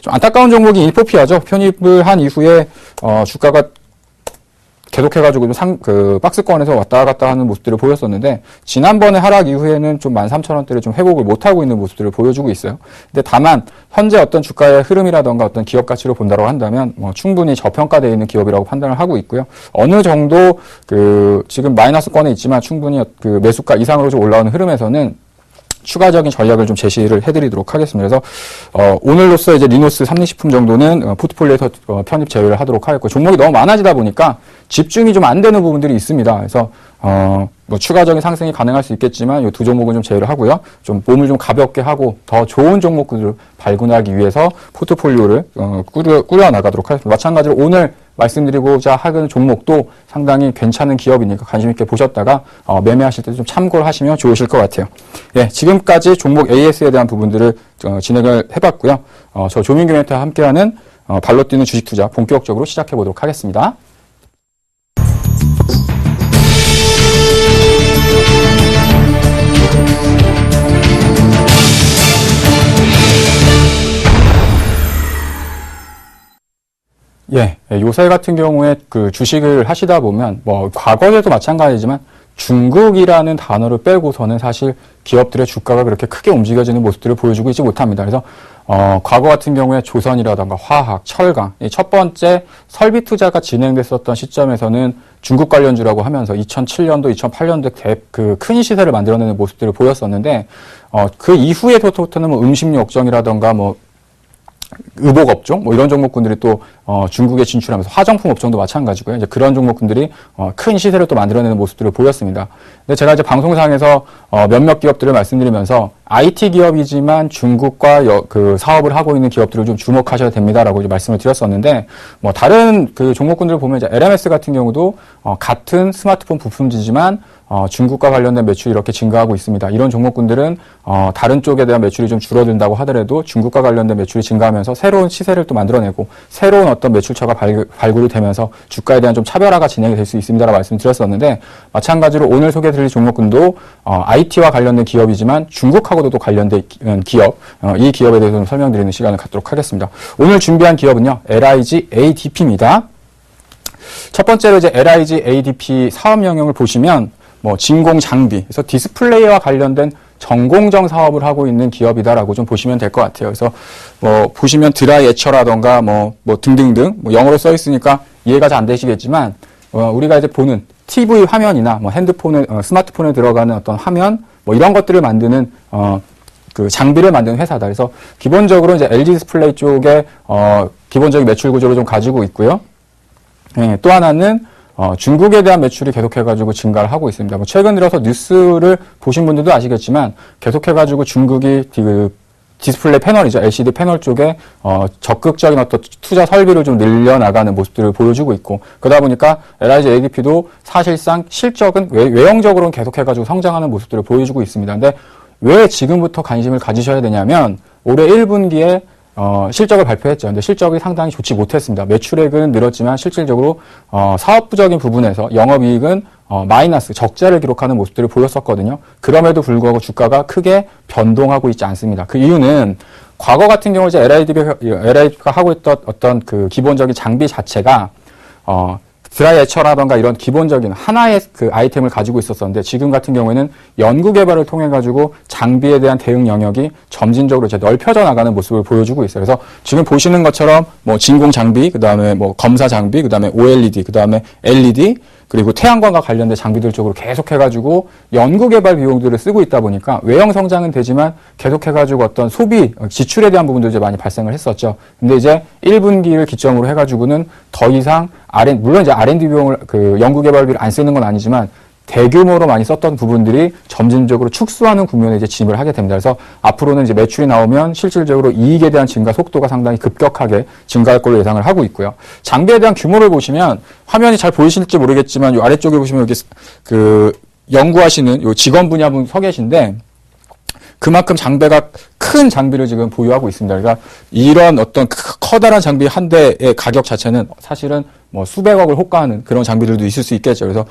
좀 안타까운 종목이 인포피아죠. 편입을 한 이후에 주가가 계속해가지고 박스권에서 왔다 갔다 하는 모습들을 보였었는데, 지난번에 하락 이후에는 좀 13,000원대를 좀 회복을 못하고 있는 모습들을 보여주고 있어요. 근데 다만, 현재 어떤 주가의 흐름이라던가 어떤 기업 가치로 본다고 한다면, 충분히 저평가되어 있는 기업이라고 판단을 하고 있고요. 어느 정도, 지금 마이너스권에 있지만 충분히 매수가 이상으로 좀 올라오는 흐름에서는 추가적인 전략을 좀 제시를 해드리도록 하겠습니다. 그래서 오늘로써 이제 리노스 삼리식품 정도는 포트폴리오에서 편입 제외를 하도록 하겠고, 종목이 너무 많아지다 보니까 집중이 좀 안 되는 부분들이 있습니다. 그래서 뭐 추가적인 상승이 가능할 수 있겠지만 이 두 종목은 좀 제외를 하고요. 좀 몸을 좀 가볍게 하고 더 좋은 종목들을 발굴하기 위해서 포트폴리오를 꾸려 나가도록 하겠습니다. 마찬가지로 오늘 말씀드리고자 하는 종목도 상당히 괜찮은 기업이니까 관심 있게 보셨다가 매매하실 때 좀 참고를 하시면 좋으실 것 같아요. 예, 지금까지 종목 AS에 대한 부분들을 진행을 해봤고요. 저 조민규 멘토와 함께하는 발로 뛰는 주식 투자 본격적으로 시작해 보도록 하겠습니다. 예, 요새 같은 경우에 그 주식을 하시다 보면 뭐 과거에도 마찬가지지만 중국이라는 단어를 빼고서는 사실 기업들의 주가가 그렇게 크게 움직여지는 모습들을 보여주고 있지 못합니다. 그래서 과거 같은 경우에 조선이라던가 화학, 철강, 이 첫 번째 설비 투자가 진행됐었던 시점에서는 중국 관련주라고 하면서 2007년도, 2008년도 그 큰 시세를 만들어내는 모습들을 보였었는데 그 이후에부터는 뭐 음식료 업종이라던가 뭐 의복 업종, 뭐 이런 종목군들이 또 중국에 진출하면서 화장품 업종도 마찬가지고요. 이제 그런 종목군들이 큰 시세를 또 만들어내는 모습들을 보였습니다. 근데 제가 이제 방송상에서 몇몇 기업들을 말씀드리면서 IT 기업이지만 중국과 그 사업을 하고 있는 기업들을 좀 주목하셔야 됩니다라고 이제 말씀을 드렸었는데, 뭐 다른 그 종목군들을 보면 이제 LMS 같은 경우도 같은 스마트폰 부품지지만 중국과 관련된 매출이 이렇게 증가하고 있습니다. 이런 종목군들은 다른 쪽에 대한 매출이 좀 줄어든다고 하더라도 중국과 관련된 매출이 증가하면서 새로운 시세를 또 만들어내고 새로운 어떤 매출처가 발굴이 되면서 주가에 대한 좀 차별화가 진행이 될 수 있습니다라고 말씀드렸었는데, 마찬가지로 오늘 소개해드릴 종목군도 IT와 관련된 기업이지만 중국하고도 또 관련된 기업, 이 기업에 대해서 좀 설명드리는 시간을 갖도록 하겠습니다. 오늘 준비한 기업은요, LIG ADP입니다. 첫 번째로 이제 LIG ADP 사업 영역을 보시면 뭐 진공 장비, 그래서 디스플레이와 관련된 전공정 사업을 하고 있는 기업이다라고 좀 보시면 될 것 같아요. 그래서 뭐 보시면 드라이 에처라던가 뭐 등등등 뭐 영어로 써 있으니까 이해가 잘 안 되시겠지만 우리가 이제 보는 TV 화면이나 뭐 핸드폰에 스마트폰에 들어가는 어떤 화면 뭐 이런 것들을 만드는 그 장비를 만드는 회사다. 그래서 기본적으로 이제 LG 디스플레이 쪽에 기본적인 매출 구조를 좀 가지고 있고요. 예, 또 하나는 중국에 대한 매출이 계속해가지고 증가를 하고 있습니다. 뭐 최근 들어서 뉴스를 보신 분들도 아시겠지만 계속해가지고 중국이 그 디스플레이 패널이죠. LCD 패널 쪽에 적극적인 어떤 투자 설비를 좀 늘려나가는 모습들을 보여주고 있고, 그러다 보니까 LIG ADP도 사실상 실적은 외형적으로는 계속해가지고 성장하는 모습들을 보여주고 있습니다. 근데 왜 지금부터 관심을 가지셔야 되냐면 올해 1분기에 실적을 발표했죠. 근데 실적이 상당히 좋지 못했습니다. 매출액은 늘었지만 실질적으로 사업부적인 부분에서 영업이익은 마이너스, 적자를 기록하는 모습들을 보였었거든요. 그럼에도 불구하고 주가가 크게 변동하고 있지 않습니다. 그 이유는 과거 같은 경우 이제 LID가 하고 있던 어떤 그 기본적인 장비 자체가 드라이 에처라던가 이런 기본적인 하나의 그 아이템을 가지고 있었었는데, 지금 같은 경우에는 연구 개발을 통해 가지고 장비에 대한 대응 영역이 점진적으로 이제 넓혀져 나가는 모습을 보여주고 있어요. 그래서 지금 보시는 것처럼 뭐 진공 장비, 그다음에 뭐 검사 장비, 그다음에 OLED, 그다음에 LED, 그리고 태양광과 관련된 장비들 쪽으로 계속해가지고 연구개발 비용들을 쓰고 있다 보니까 외형 성장은 되지만 계속해가지고 어떤 소비, 지출에 대한 부분도 이제 많이 발생을 했었죠. 근데 이제 1분기를 기점으로 해가지고는 더 이상 물론 이제 R&D 비용을 그 연구개발비를 안 쓰는 건 아니지만 대규모로 많이 썼던 부분들이 점진적으로 축소하는 국면에 이제 진입을 하게 됩니다. 그래서 앞으로는 이제 매출이 나오면 실질적으로 이익에 대한 증가 속도가 상당히 급격하게 증가할 걸로 예상을 하고 있고요. 장비에 대한 규모를 보시면 화면이 잘 보이실지 모르겠지만 이 아래쪽에 보시면 여기 그 연구하시는 요 직원 분야분 서 계신데 그만큼 장비가 큰 장비를 지금 보유하고 있습니다. 그러니까 이런 어떤 커다란 장비 한 대의 가격 자체는 사실은 뭐 수백억을 호가하는 그런 장비들도 있을 수 있겠죠. 그래서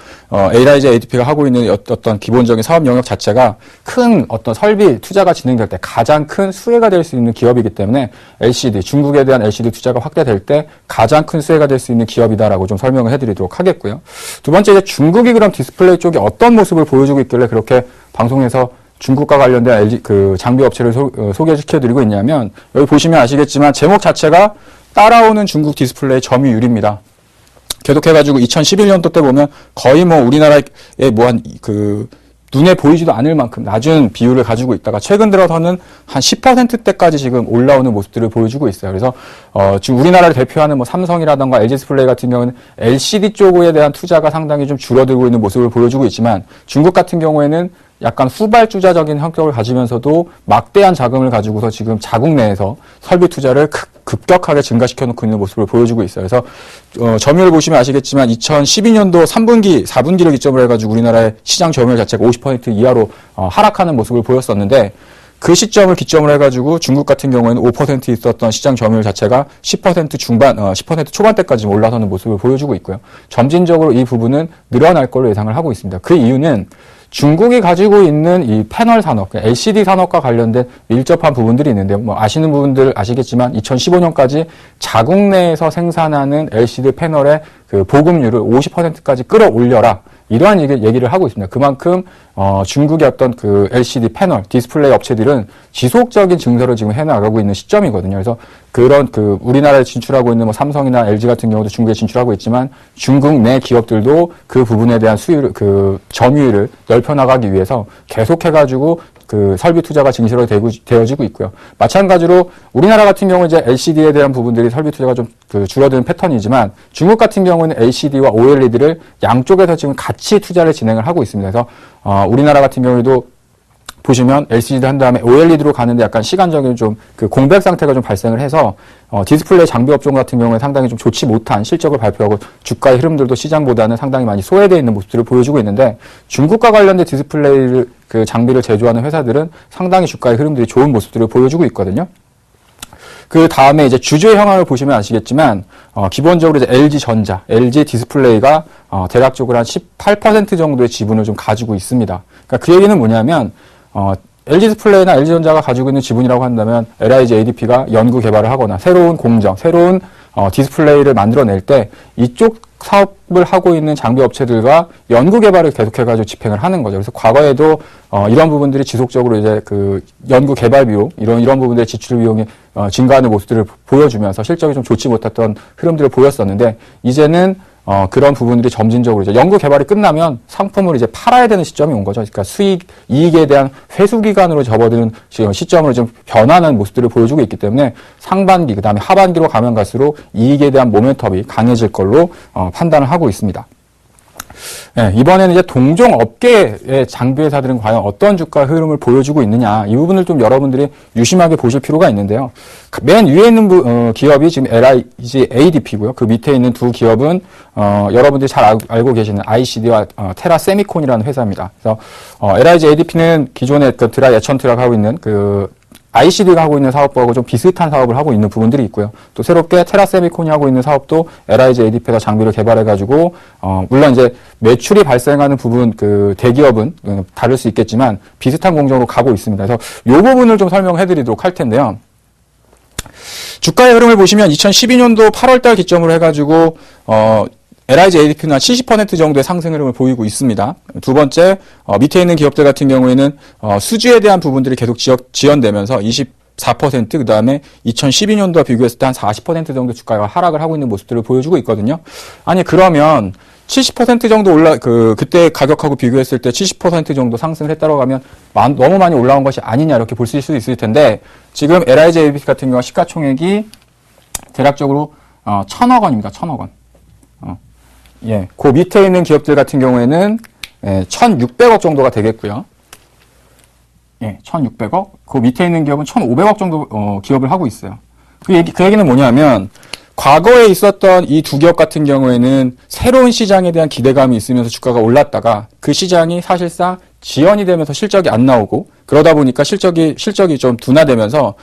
LIG ADP가 하고 있는 어떤 기본적인 사업 영역 자체가 큰 어떤 설비 투자가 진행될 때 가장 큰 수혜가 될 수 있는 기업이기 때문에 LCD, 중국에 대한 LCD 투자가 확대될 때 가장 큰 수혜가 될 수 있는 기업이다라고 좀 설명을 해드리도록 하겠고요. 두 번째, 이제 중국이 그럼 디스플레이 쪽에 어떤 모습을 보여주고 있길래 그렇게 방송에서 중국과 관련된 LG 그 장비 업체를 소개시켜드리고 있냐면, 여기 보시면 아시겠지만 제목 자체가 따라오는 중국 디스플레이 점유율입니다. 계속해가지고 2011년도 때 보면 거의 뭐 우리나라에 뭐 눈에 보이지도 않을 만큼 낮은 비율을 가지고 있다가 최근 들어서는 한 10%대까지 지금 올라오는 모습들을 보여주고 있어요. 그래서 지금 우리나라를 대표하는 뭐 삼성이라던가 LG 디스플레이 같은 경우는 LCD 쪽에 대한 투자가 상당히 좀 줄어들고 있는 모습을 보여주고 있지만, 중국 같은 경우에는 약간 후발주자적인 성격을 가지면서도 막대한 자금을 가지고서 지금 자국 내에서 설비 투자를 급격하게 증가시켜 놓고 있는 모습을 보여주고 있어요. 그래서 점유율 보시면 아시겠지만 2012년도 3분기, 4분기를 기점으로 해가지고 우리나라의 시장 점유율 자체가 50% 이하로 하락하는 모습을 보였었는데, 그 시점을 기점으로 해가지고 중국 같은 경우에는 5% 있었던 시장 점유율 자체가 10% 중반, 10% 초반대까지 올라서는 모습을 보여주고 있고요. 점진적으로 이 부분은 늘어날 걸로 예상을 하고 있습니다. 그 이유는 중국이 가지고 있는 이 패널 산업, LCD 산업과 관련된 밀접한 부분들이 있는데요. 뭐 아시는 분들 아시겠지만 2015년까지 자국 내에서 생산하는 LCD 패널의 그 보급률을 50%까지 끌어올려라. 이러한 얘기를 하고 있습니다. 그만큼 중국의 어떤 그 LCD 패널, 디스플레이 업체들은 지속적인 증설을 지금 해나가고 있는 시점이거든요. 그래서 그런 그 우리나라에 진출하고 있는 뭐 삼성이나 LG 같은 경우도 중국에 진출하고 있지만 중국 내 기업들도 그 부분에 대한 수율, 그 점유율을 넓혀나가기 위해서 계속해가지고 그 설비 투자가 증시로 되어지고 있고요. 마찬가지로 우리나라 같은 경우 이제 LCD에 대한 부분들이 설비 투자가 좀 그 줄어드는 패턴이지만 중국 같은 경우는 LCD와 OLED를 양쪽에서 지금 같이 투자를 진행을 하고 있습니다. 그래서 우리나라 같은 경우에도 보시면 LCD 한 다음에 OLED로 가는데 약간 시간적인 좀 그 공백 상태가 좀 발생을 해서 디스플레이 장비 업종 같은 경우에 상당히 좀 좋지 못한 실적을 발표하고 주가의 흐름들도 시장보다는 상당히 많이 소외되어 있는 모습들을 보여주고 있는데 중국과 관련된 디스플레이 그 장비를 제조하는 회사들은 상당히 주가의 흐름들이 좋은 모습들을 보여주고 있거든요. 그 다음에 이제 주주의 형황을 보시면 아시겠지만 기본적으로 이제 LG전자, LG 디스플레이가 대략적으로 한 18% 정도의 지분을 좀 가지고 있습니다. 그러니까 그 얘기는 뭐냐면 LG 디스플레이나 LG전자가 가지고 있는 지분이라고 한다면 LIG ADP가 연구 개발을 하거나 새로운 공정, 새로운 디스플레이를 만들어낼 때 이쪽 사업을 하고 있는 장비 업체들과 연구 개발을 계속해가지고 집행을 하는 거죠. 그래서 과거에도 이런 부분들이 지속적으로 이제 그 연구 개발 비용 이런 부분들의 지출 비용이 증가하는 모습들을 보여주면서 실적이 좀 좋지 못했던 흐름들을 보였었는데 이제는 그런 부분들이 점진적으로 이제 연구 개발이 끝나면 상품을 이제 팔아야 되는 시점이 온 거죠. 그러니까 이익에 대한 회수 기간으로 접어드는 시점으로 좀 변하는 모습들을 보여주고 있기 때문에 상반기, 그 다음에 하반기로 가면 갈수록 이익에 대한 모멘텀이 강해질 걸로 판단을 하고 있습니다. 네, 이번에는 이제 동종 업계의 장비 회사들은 과연 어떤 주가 흐름을 보여주고 있느냐 이 부분을 좀 여러분들이 유심하게 보실 필요가 있는데요. 맨 위에 있는 기업이 지금 LIG ADP고요. 그 밑에 있는 두 기업은 여러분들이 잘 알고 계시는 ICD와 테라 세미콘이라는 회사입니다. 그래서 LIG ADP는 기존에 그 드라이 에천트라고 하고 있는 그 ICD가 하고 있는 사업하고 좀 비슷한 사업을 하고 있는 부분들이 있고요. 또 새롭게 테라세미콘이 하고 있는 사업도 LIG ADP에서 장비를 개발해가지고 물론 이제 매출이 발생하는 부분 그 대기업은 다를 수 있겠지만 비슷한 공정으로 가고 있습니다. 그래서 이 부분을 좀 설명해드리도록 할 텐데요. 주가의 흐름을 보시면 2012년도 8월달 기점으로 해가지고 LIG ADP는 한 70% 정도의 상승 흐름을 보이고 있습니다. 두 번째, 밑에 있는 기업들 같은 경우에는 수주에 대한 부분들이 계속 지연되면서 24%, 그 다음에 2012년도와 비교했을 때 한 40% 정도 주가가 하락을 하고 있는 모습들을 보여주고 있거든요. 아니, 그러면 70% 정도 그때 가격하고 비교했을 때 70% 정도 상승을 했다고 하면 너무 많이 올라온 것이 아니냐 이렇게 볼 수 있을 텐데 지금 LIG ADP 같은 경우 시가총액이 대략적으로 1,000억 원입니다. 1,000억 원. 예, 그 밑에 있는 기업들 같은 경우에는 1,600억 정도가 되겠고요. 예, 1,600억. 그 밑에 있는 기업은 1,500억 정도 기업을 하고 있어요. 그 얘기는 뭐냐면 과거에 있었던 이 두 기업 같은 경우에는 새로운 시장에 대한 기대감이 있으면서 주가가 올랐다가 그 시장이 사실상 지연이 되면서 실적이 안 나오고 그러다 보니까 실적이 좀 둔화되면서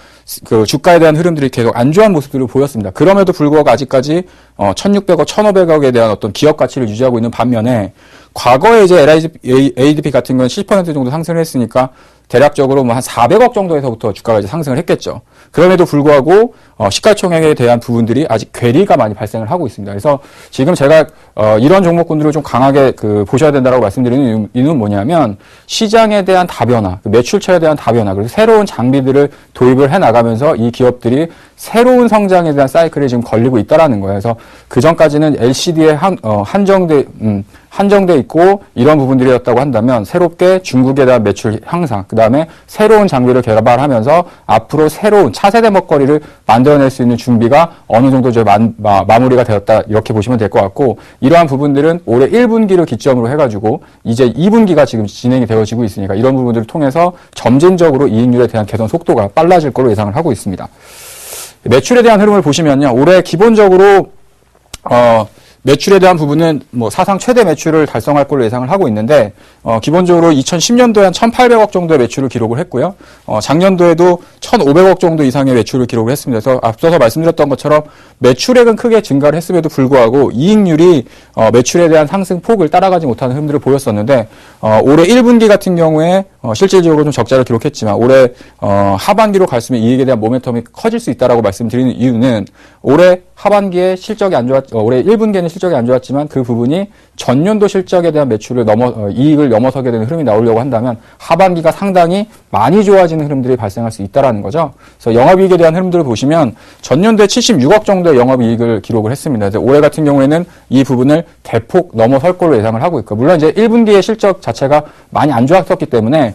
그 주가에 대한 흐름들이 계속 안 좋은 모습들을 보였습니다. 그럼에도 불구하고 아직까지 1,600억, 1,500억에 대한 어떤 기업 가치를 유지하고 있는 반면에 과거에 이제 LIG ADP 같은 경우는 70% 정도 상승을 했으니까 대략적으로 뭐 한 400억 정도에서부터 주가가 이제 상승을 했겠죠. 그럼에도 불구하고 시가총액에 대한 부분들이 아직 괴리가 많이 발생을 하고 있습니다. 그래서 지금 제가 이런 종목군들을 좀 강하게 보셔야 된다고 말씀드리는 이유는 뭐냐면 시장에 대한 다변화, 매출처에 대한 다변화, 그리고 새로운 장비들을 도입을 해 나가면서 이 기업들이 새로운 성장에 대한 사이클이 지금 걸리고 있다라는 거예요. 그래서 그 전까지는 LCD에 한정돼 있고 이런 부분들이었다고 한다면 새롭게 중국에 대한 매출 향상, 그 다음에 새로운 장비를 개발하면서 앞으로 새로운 차세대 먹거리를 만들어낼 수 있는 준비가 어느 정도 이제 마무리가 되었다 이렇게 보시면 될 것 같고 이러한 부분들은 올해 1분기를 기점으로 해가지고 이제 2분기가 지금 진행이 되어지고 있으니까 이런 부분들을 통해서 점진적으로 이익률에 대한 개선 속도가 빨라질 걸로 예상을 하고 있습니다. 매출에 대한 흐름을 보시면요. 올해 기본적으로 매출에 대한 부분은 뭐 사상 최대 매출을 달성할 걸로 예상을 하고 있는데, 기본적으로 2010년도에 한 1,800억 정도의 매출을 기록을 했고요. 작년도에도 1,500억 정도 이상의 매출을 기록을 했습니다. 그래서 앞서서 말씀드렸던 것처럼 매출액은 크게 증가를 했음에도 불구하고 이익률이 매출에 대한 상승 폭을 따라가지 못하는 흐름들을 보였었는데, 올해 1분기 같은 경우에 실질적으로 좀 적자를 기록했지만 올해 하반기로 갈수록 이익에 대한 모멘텀이 커질 수 있다라고 말씀드리는 이유는 올해 하반기에 실적이 올해 1분기에는 실적이 안 좋았지만 그 부분이 전년도 실적에 대한 매출을 이익을 넘어서게 되는 흐름이 나오려고 한다면 하반기가 상당히 많이 좋아지는 흐름들이 발생할 수 있다라는 거죠. 그래서 영업이익에 대한 흐름들을 보시면 전년도에 76억 정도의 영업이익을 기록을 했습니다. 이제 올해 같은 경우에는 이 부분을 대폭 넘어설 걸로 예상을 하고 있고, 물론 이제 1분기의 실적 자체가 많이 안 좋았었기 때문에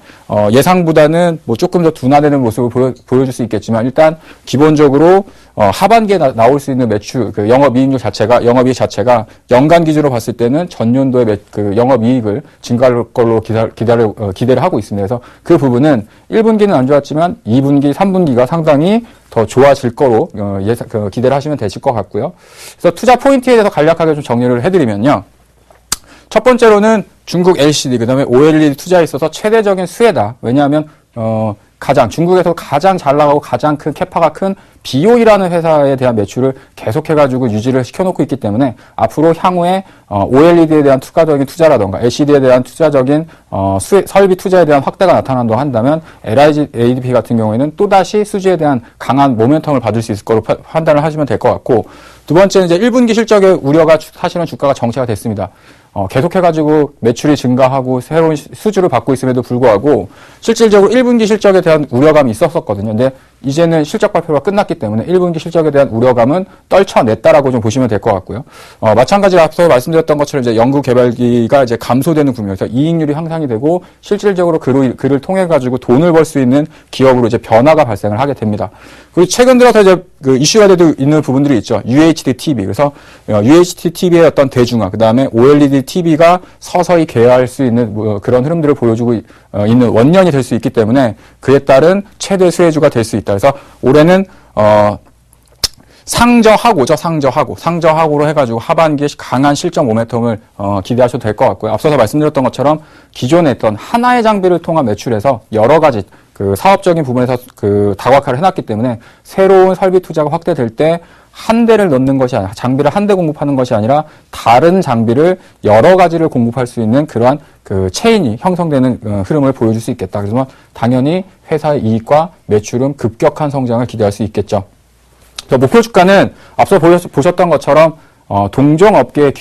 예상보다는 뭐 조금 더 둔화되는 모습을 보여줄 수 있겠지만 일단 기본적으로 하반기에 나올 수 있는 매출, 그 영업이익 자체가 연간 기준으로 봤을 때는 전년도의 그 영업이익을 증가할 걸로 기대를 하고 있습니다. 그래서 그 부분은 1분기는 안 좋았지만 2분기, 3분기가 상당히 더 좋아질 거로 기대를 하시면 되실 것 같고요. 그래서 투자 포인트에 대해서 간략하게 좀 정리를 해드리면요. 첫 번째로는 중국 LCD, 그 다음에 OLED 투자에 있어서 최대적인 수혜다. 왜냐하면, 중국에서 가장 잘 나가고 가장 큰 캐파가 큰 BOE라는 회사에 대한 매출을 계속해가지고 유지를 시켜놓고 있기 때문에 앞으로 향후에 OLED에 대한 추가적인 투자라던가 LCD에 대한 투자적인 설비 투자에 대한 확대가 나타난다고 한다면 LIG ADP 같은 경우에는 또다시 수주에 대한 강한 모멘텀을 받을 수 있을 거로 판단을 하시면 될 것 같고, 두 번째는 이제 1분기 실적의 우려가 사실은 주가가 정체가 됐습니다. 계속해가지고 매출이 증가하고 새로운 수주를 받고 있음에도 불구하고 실질적으로 1분기 실적에 대한 우려감이 있었거든요. 근데 이제는 실적 발표가 끝났기 때문에 1분기 실적에 대한 우려감은 떨쳐냈다라고 좀 보시면 될 것 같고요. 마찬가지로 앞서 말씀드렸던 것처럼 이제 연구개발기가 이제 감소되는 구조에서 이익률이 향상이 되고 실질적으로 그를 통해 가지고 돈을 벌 수 있는 기업으로 이제 변화가 발생을 하게 됩니다. 그리고 최근 들어서 이제 그 이슈가 되고 있는 부분들이 있죠. UHD TV. 그래서 UHD TV의 어떤 대중화, 그 다음에 OLED TV가 서서히 개화할 수 있는 그런 흐름들을 보여주고 있는 원년이 될 수 있기 때문에 그에 따른 최대 수혜주가 될 수 있다. 그래서 올해는 상저하고로 해가지고 하반기에 강한 실적 모멘텀을 기대하셔도 될 것 같고요. 앞서서 말씀드렸던 것처럼 기존에 있던 하나의 장비를 통한 매출에서 여러 가지 그 사업적인 부분에서 그 다각화를 해놨기 때문에 새로운 설비 투자가 확대될 때 한 대를 넣는 것이 아니라, 장비를 한 대 공급하는 것이 아니라 다른 장비를 여러 가지를 공급할 수 있는 그러한 그 체인이 형성되는 흐름을 보여줄 수 있겠다. 그래서 당연히 회사의 이익과 매출은 급격한 성장을 기대할 수 있겠죠. 목표 주가는 앞서 보셨던 것처럼 동종 업계에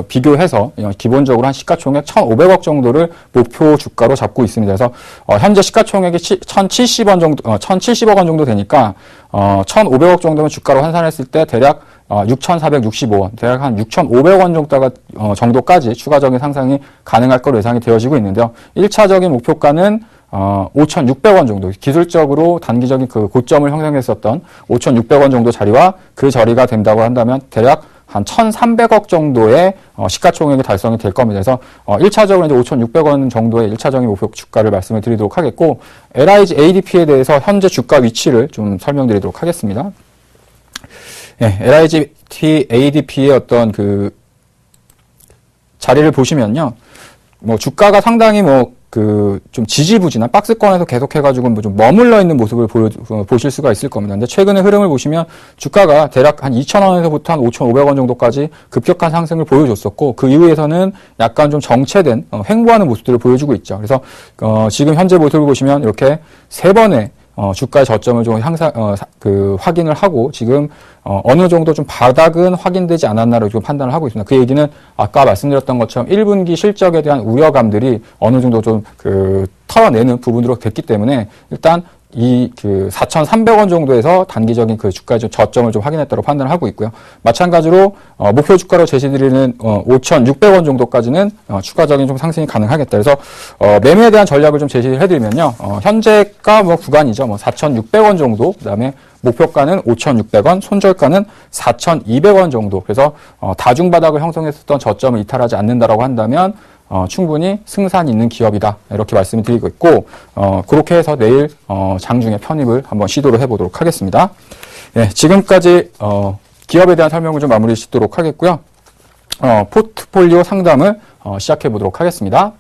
비교해서 기본적으로 한 시가총액 1,500억 정도를 목표 주가로 잡고 있습니다. 그래서 현재 시가총액이 1,070억 원 정도 되니까 1,500억 정도면 주가로 환산했을 때 대략 6,465원, 대략 한 6,500원 정도까지 추가적인 상승이 가능할 것으로 예상이 되어지고 있는데요. 1차적인 목표가는 5,600원 정도, 기술적으로 단기적인 그 고점을 형성했었던 5,600원 정도 자리와 그 자리가 된다고 한다면 대략 한 1,300억 정도의 시가총액이 달성이 될 겁니다. 그래서 1차적으로 이제 5,600원 정도의 1차적인 목표 주가를 말씀을 드리도록 하겠고, LIG ADP에 대해서 현재 주가 위치를 좀 설명드리도록 하겠습니다. 예, LIG ADP의 어떤 그 자리를 보시면요, 뭐 주가가 상당히 좀 지지부진한 박스권에서 계속해가지고 좀 머물러 있는 모습을 보실 수가 있을 겁니다. 근데 최근의 흐름을 보시면 주가가 대략 한 2,000원에서부터 한 5,500원 정도까지 급격한 상승을 보여줬었고, 그 이후에서는 약간 좀 정체된, 횡보하는 모습들을 보여주고 있죠. 그래서, 지금 현재 모습을 보시면 이렇게 세 번의 주가의 저점을 좀 확인을 하고 지금 어느 정도 좀 바닥은 확인되지 않았나를 좀 판단을 하고 있습니다. 그 얘기는 아까 말씀드렸던 것처럼 1분기 실적에 대한 우려감들이 어느 정도 좀 털어내는 부분으로 됐기 때문에 일단 이 4,300원 정도에서 단기적인 그 주가의 저점을 좀 확인했다고 판단을 하고 있고요. 마찬가지로 목표 주가로 제시드리는 5,600원 정도까지는 추가적인 좀 상승이 가능하겠다. 그래서 매매에 대한 전략을 좀 제시해드리면요. 현재가 구간이죠. 4,600원 정도, 그다음에 목표가는 5,600원, 손절가는 4,200원 정도. 그래서 다중바닥을 형성했었던 저점을 이탈하지 않는다라고 한다면 충분히 승산이 있는 기업이다. 이렇게 말씀을 드리고 있고, 그렇게 해서 내일 장중에 편입을 한번 시도를 해보도록 하겠습니다. 예, 지금까지 기업에 대한 설명을 좀 마무리 짓도록 하겠고요. 포트폴리오 상담을 시작해 보도록 하겠습니다.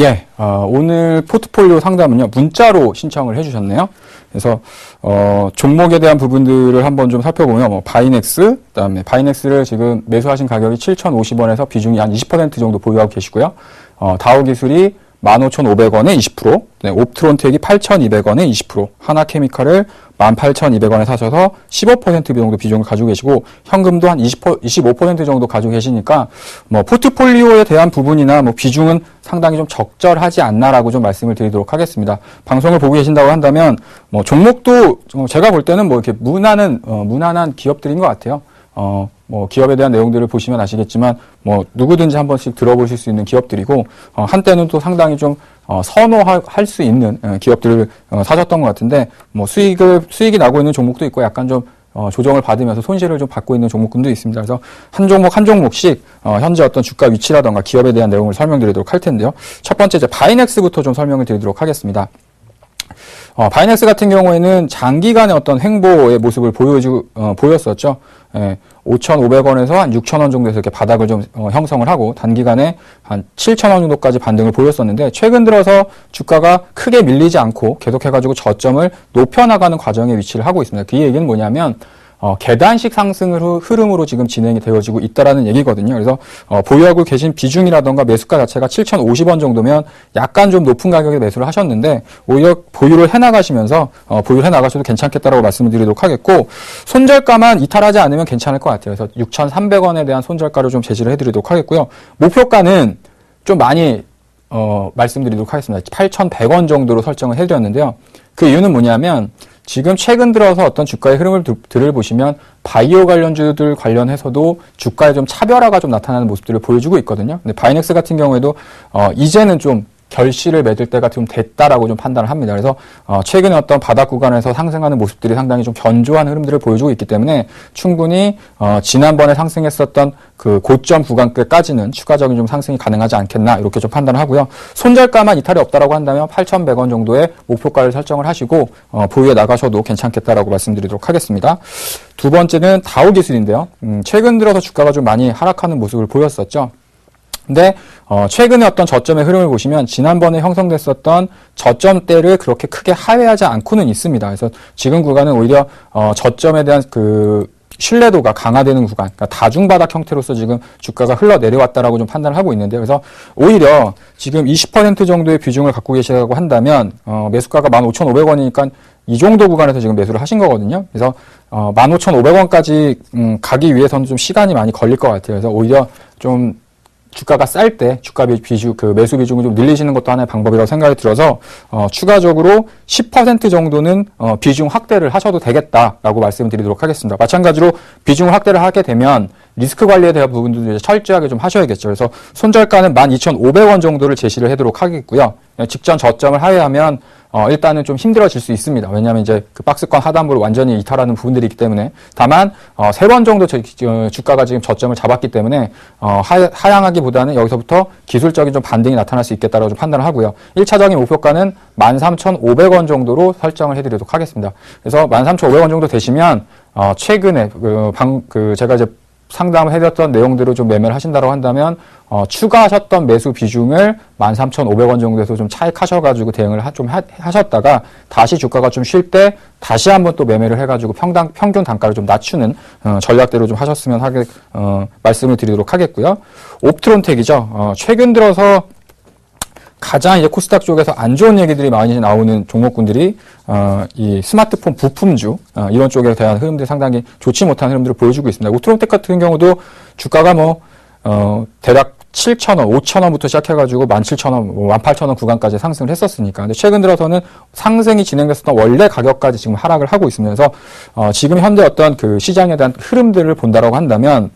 예, 오늘 포트폴리오 상담은요, 문자로 신청을 해주셨네요. 그래서, 종목에 대한 부분들을 한번 좀 살펴보면, 바이넥스, 그다음에 바이넥스를 지금 매수하신 가격이 7,050원에서 비중이 한 20% 정도 보유하고 계시고요. 다우 기술이 15,500원에 20%, 네, 옵트론텍이 8,200원에 20%, 하나케미칼을 18,200원에 사셔서 15% 정도 비중을 가지고 계시고, 현금도 한 25% 정도 가지고 계시니까, 포트폴리오에 대한 부분이나 비중은 상당히 좀 적절하지 않나라고 좀 말씀을 드리도록 하겠습니다. 방송을 보고 계신다고 한다면, 종목도 제가 볼 때는 이렇게 무난한 기업들인 것 같아요. 기업에 대한 내용들을 보시면 아시겠지만, 누구든지 한 번씩 들어보실 수 있는 기업들이고, 한때는 또 상당히 좀, 선호할 수 있는 기업들을 사셨던 것 같은데, 수익이 나고 있는 종목도 있고, 약간 좀, 조정을 받으면서 손실을 좀 받고 있는 종목군도 있습니다. 그래서 한 종목씩, 현재 어떤 주가 위치라던가 기업에 대한 내용을 설명드리도록 할 텐데요. 첫 번째, 바이넥스부터 좀 설명을 드리도록 하겠습니다. 바이넥스 같은 경우에는 장기간의 어떤 횡보의 모습을 보였었죠. 5,500원에서 한 6,000원 정도에서 이렇게 바닥을 좀 형성을 하고 단기간에 한 7,000원 정도까지 반등을 보였었는데 최근 들어서 주가가 크게 밀리지 않고 계속해가지고 저점을 높여나가는 과정에 위치를 하고 있습니다. 그 얘기는 뭐냐면 계단식 상승 흐름으로 지금 진행이 되어지고 있다라는 얘기거든요. 그래서 보유하고 계신 비중이라던가 매수가 자체가 7,050원 정도면 약간 좀 높은 가격에 매수를 하셨는데 오히려 보유를 해나가시면서 보유를 해나가셔도 괜찮겠다라고 말씀을 드리도록 하겠고 손절가만 이탈하지 않으면 괜찮을 것 같아요. 그래서 6,300원에 대한 손절가를 좀 제시를 해드리도록 하겠고요. 목표가는 좀 많이 말씀드리도록 하겠습니다. 8,100원 정도로 설정을 해드렸는데요. 그 이유는 뭐냐면 지금 최근 들어서 어떤 주가의 흐름을 보시면 바이오 관련주들 관련해서도 주가에 좀 차별화가 좀 나타나는 모습들을 보여주고 있거든요. 근데 바이넥스 같은 경우에도 이제는 좀 결실을 맺을 때가 좀 됐다라고 좀 판단을 합니다. 그래서 최근에 어떤 바닥 구간에서 상승하는 모습들이 상당히 좀 견조한 흐름들을 보여주고 있기 때문에 충분히 지난번에 상승했었던 그 고점 구간까지는 추가적인 좀 상승이 가능하지 않겠나 이렇게 좀 판단을 하고요. 손절가만 이탈이 없다라고 한다면 8,100원 정도의 목표가를 설정을 하시고 보유해 나가셔도 괜찮겠다라고 말씀드리도록 하겠습니다. 두 번째는 다우 기술인데요. 최근 들어서 주가가 좀 많이 하락하는 모습을 보였었죠. 근데 최근에 어떤 저점의 흐름을 보시면 지난번에 형성됐었던 저점대를 그렇게 크게 하회하지 않고는 있습니다. 그래서 지금 구간은 오히려 저점에 대한 그 신뢰도가 강화되는 구간, 그러니까 다중바닥 형태로서 지금 주가가 흘러내려왔다라고 좀 판단을 하고 있는데, 그래서 오히려 지금 20% 정도의 비중을 갖고 계시다고 한다면 매수가가 15,500원이니까 이 정도 구간에서 지금 매수를 하신 거거든요. 그래서 15,500원까지 가기 위해서는 좀 시간이 많이 걸릴 것 같아요. 그래서 오히려 좀 주가가 쌀 때 매수 비중을 좀 늘리시는 것도 하나의 방법이라고 생각이 들어서 추가적으로 10% 정도는 비중 확대를 하셔도 되겠다라고 말씀을 드리도록 하겠습니다. 마찬가지로 비중을 확대를 하게 되면 리스크 관리에 대한 부분도 이제 철저하게 좀 하셔야겠죠. 그래서 손절가는 12,500원 정도를 제시를 해도록 하겠고요. 직전 저점을 하회하면 일단은 좀 힘들어질 수 있습니다. 왜냐하면 이제 그 박스권 하단부를 완전히 이탈하는 부분들이 있기 때문에. 다만 세 번 정도 주가가 지금 저점을 잡았기 때문에 하향하기보다는 여기서부터 기술적인 좀 반등이 나타날 수 있겠다라고 좀 판단을 하고요. 1차적인 목표가는 13,500원 정도로 설정을 해드리도록 하겠습니다. 그래서 13,500원 정도 되시면 최근에 제가 이제 상담을 해드렸던 내용들을 좀 매매를 하신다고 한다면 추가하셨던 매수 비중을 13,500원 정도에서 좀 차익하셔가지고 대응을 좀 하셨다가 다시 주가가 좀 쉴 때 다시 한번 또 매매를 해가지고 평균 단가를 좀 낮추는 전략대로 좀 하셨으면 말씀을 드리도록 하겠고요. 옵트론텍이죠. 최근 들어서 가장 이제 코스닥 쪽에서 안 좋은 얘기들이 많이 나오는 종목군들이 이 스마트폰 부품주 이런 쪽에 대한 흐름들이 상당히 좋지 못한 흐름들을 보여주고 있습니다. 옵트론텍 같은 경우도 주가가 대략 7,000원, 5,000원부터 시작해가지고 17,000원, 18,000원 구간까지 상승을 했었으니까. 근데 최근 들어서는 상승이 진행됐었던 원래 가격까지 지금 하락을 하고 있으면서 지금 현재 어떤 그 시장에 대한 흐름들을 본다라고 한다면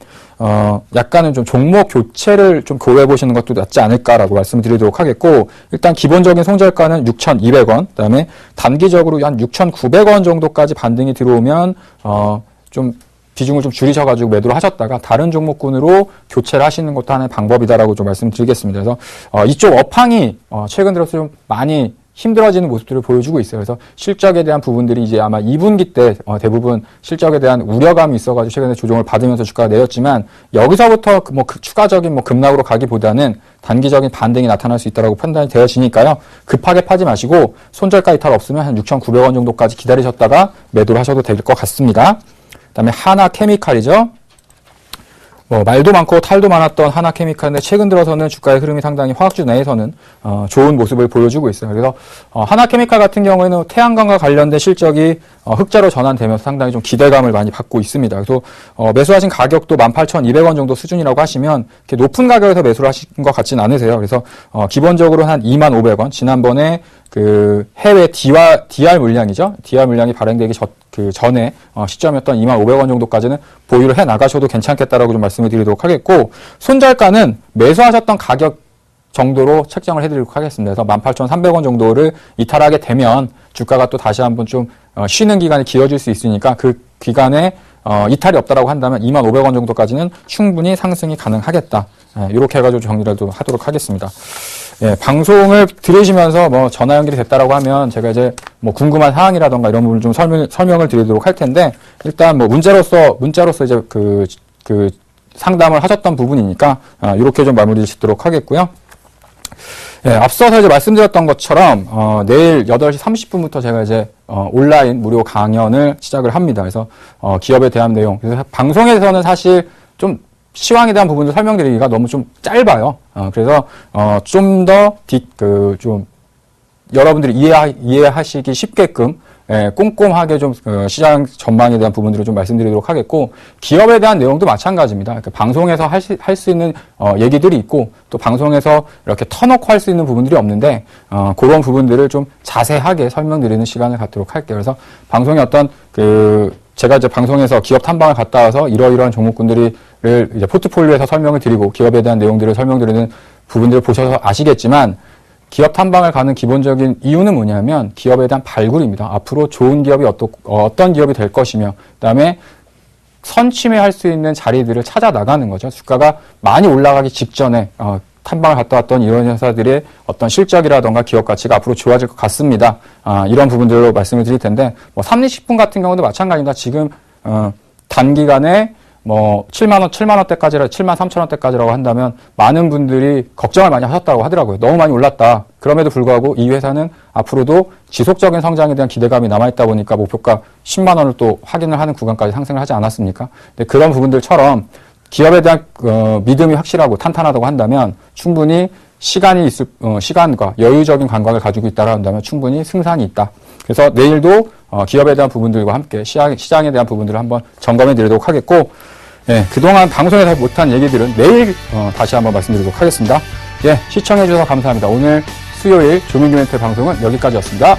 약간은 좀 종목 교체를 좀 고려해 보시는 것도 낫지 않을까라고 말씀드리도록 하겠고, 일단 기본적인 손절가는 6,200원, 그다음에 단기적으로 한 6,900원 정도까지 반등이 들어오면 좀 비중을 좀 줄이셔가지고 매도를 하셨다가 다른 종목군으로 교체를 하시는 것도 하나의 방법이다라고 좀 말씀드리겠습니다. 그래서 이쪽 업황이 최근 들어서 좀 많이 힘들어지는 모습들을 보여주고 있어요. 그래서 실적에 대한 부분들이 이제 아마 2분기 때 대부분 실적에 대한 우려감이 있어가지고 최근에 조정을 받으면서 주가가 내렸지만, 여기서부터 추가적인 급락으로 가기보다는 단기적인 반등이 나타날 수 있다고 판단이 되어지니까요. 급하게 파지 마시고 손절가 이탈 없으면 한 6,900원 정도까지 기다리셨다가 매도를 하셔도 될 것 같습니다. 그다음에 하나케미칼이죠. 말도 많고 탈도 많았던 하나케미칼인데 최근 들어서는 주가의 흐름이 상당히 화학주 내에서는 좋은 모습을 보여주고 있어요. 그래서 하나케미칼 같은 경우에는 태양광과 관련된 실적이 흑자로 전환되면서 상당히 좀 기대감을 많이 받고 있습니다. 그래서 매수하신 가격도 18,200원 정도 수준이라고 하시면 이렇게 높은 가격에서 매수를 하신 것 같지는 않으세요. 그래서 기본적으로 한 25,000원, 지난번에 그 해외 DR 물량이죠. DR 물량이 발행되기 전에 시점이었던 25,000원 정도까지는 보유를 해 나가셔도 괜찮겠다라고 좀 말씀을 드리도록 하겠고, 손절가는 매수하셨던 가격 정도로 책정을 해드리도록 하겠습니다. 그래서 18,300원 정도를 이탈하게 되면 주가가 또 다시 한번 좀 쉬는 기간이 길어질 수 있으니까 그 기간에 이탈이 없다라고 한다면 25,000원 정도까지는 충분히 상승이 가능하겠다. 이렇게 해가지고 정리를 좀 하도록 하겠습니다. 예, 방송을 들으시면서 전화 연결이 됐다라고 하면 제가 이제 궁금한 사항이라던가 이런 부분을 좀 설명을 드리도록 할 텐데, 일단 문자로서 이제 그 상담을 하셨던 부분이니까 이렇게 좀 마무리 짓도록 하겠고요. 예, 앞서서 이제 말씀드렸던 것처럼 내일 8시 30분부터 제가 이제 온라인 무료 강연을 시작을 합니다. 그래서 기업에 대한 내용, 그래서 방송에서는 사실 좀 시황에 대한 부분을 설명드리기가 너무 좀 짧아요. 그래서 좀 더 여러분들이 이해하시기 쉽게끔 꼼꼼하게 좀 시장 전망에 대한 부분들을 좀 말씀드리도록 하겠고, 기업에 대한 내용도 마찬가지입니다. 그러니까 방송에서 할 수 있는 얘기들이 있고, 또 방송에서 이렇게 터놓고 할 수 있는 부분들이 없는데 그런 부분들을 좀 자세하게 설명드리는 시간을 갖도록 할게요. 그래서 방송에 제가 이제 방송에서 기업 탐방을 갔다 와서 이러이러한 종목군들을 이제 포트폴리오에서 설명을 드리고 기업에 대한 내용들을 설명드리는 부분들을 보셔서 아시겠지만, 기업 탐방을 가는 기본적인 이유는 뭐냐면 기업에 대한 발굴입니다. 앞으로 좋은 기업이 어떤 기업이 될 것이며, 그다음에 선취매할 수 있는 자리들을 찾아 나가는 거죠. 주가가 많이 올라가기 직전에 탐방을 갔다 왔던 이런 회사들의 어떤 실적이라던가 기업 가치가 앞으로 좋아질 것 같습니다. 이런 부분들로 말씀을 드릴 텐데, 삼립식품 같은 경우도 마찬가지입니다. 지금 단기간에 73,000원대까지라고 한다면 많은 분들이 걱정을 많이 하셨다고 하더라고요. 너무 많이 올랐다. 그럼에도 불구하고 이 회사는 앞으로도 지속적인 성장에 대한 기대감이 남아있다 보니까 목표가 10만 원을 또 확인을 하는 구간까지 상승을 하지 않았습니까? 근데 그런 부분들처럼 기업에 대한 믿음이 확실하고 탄탄하다고 한다면 충분히 시간과 여유적인 감각을 가지고 있다고 한다면 충분히 승산이 있다. 그래서 내일도 기업에 대한 부분들과 함께 시장에 대한 부분들을 한번 점검해 드리도록 하겠고, 예, 그동안 방송에서 못한 얘기들은 내일 다시 한번 말씀드리도록 하겠습니다. 예, 시청해 주셔서 감사합니다. 오늘 수요일 조민규 멘트 방송은 여기까지였습니다.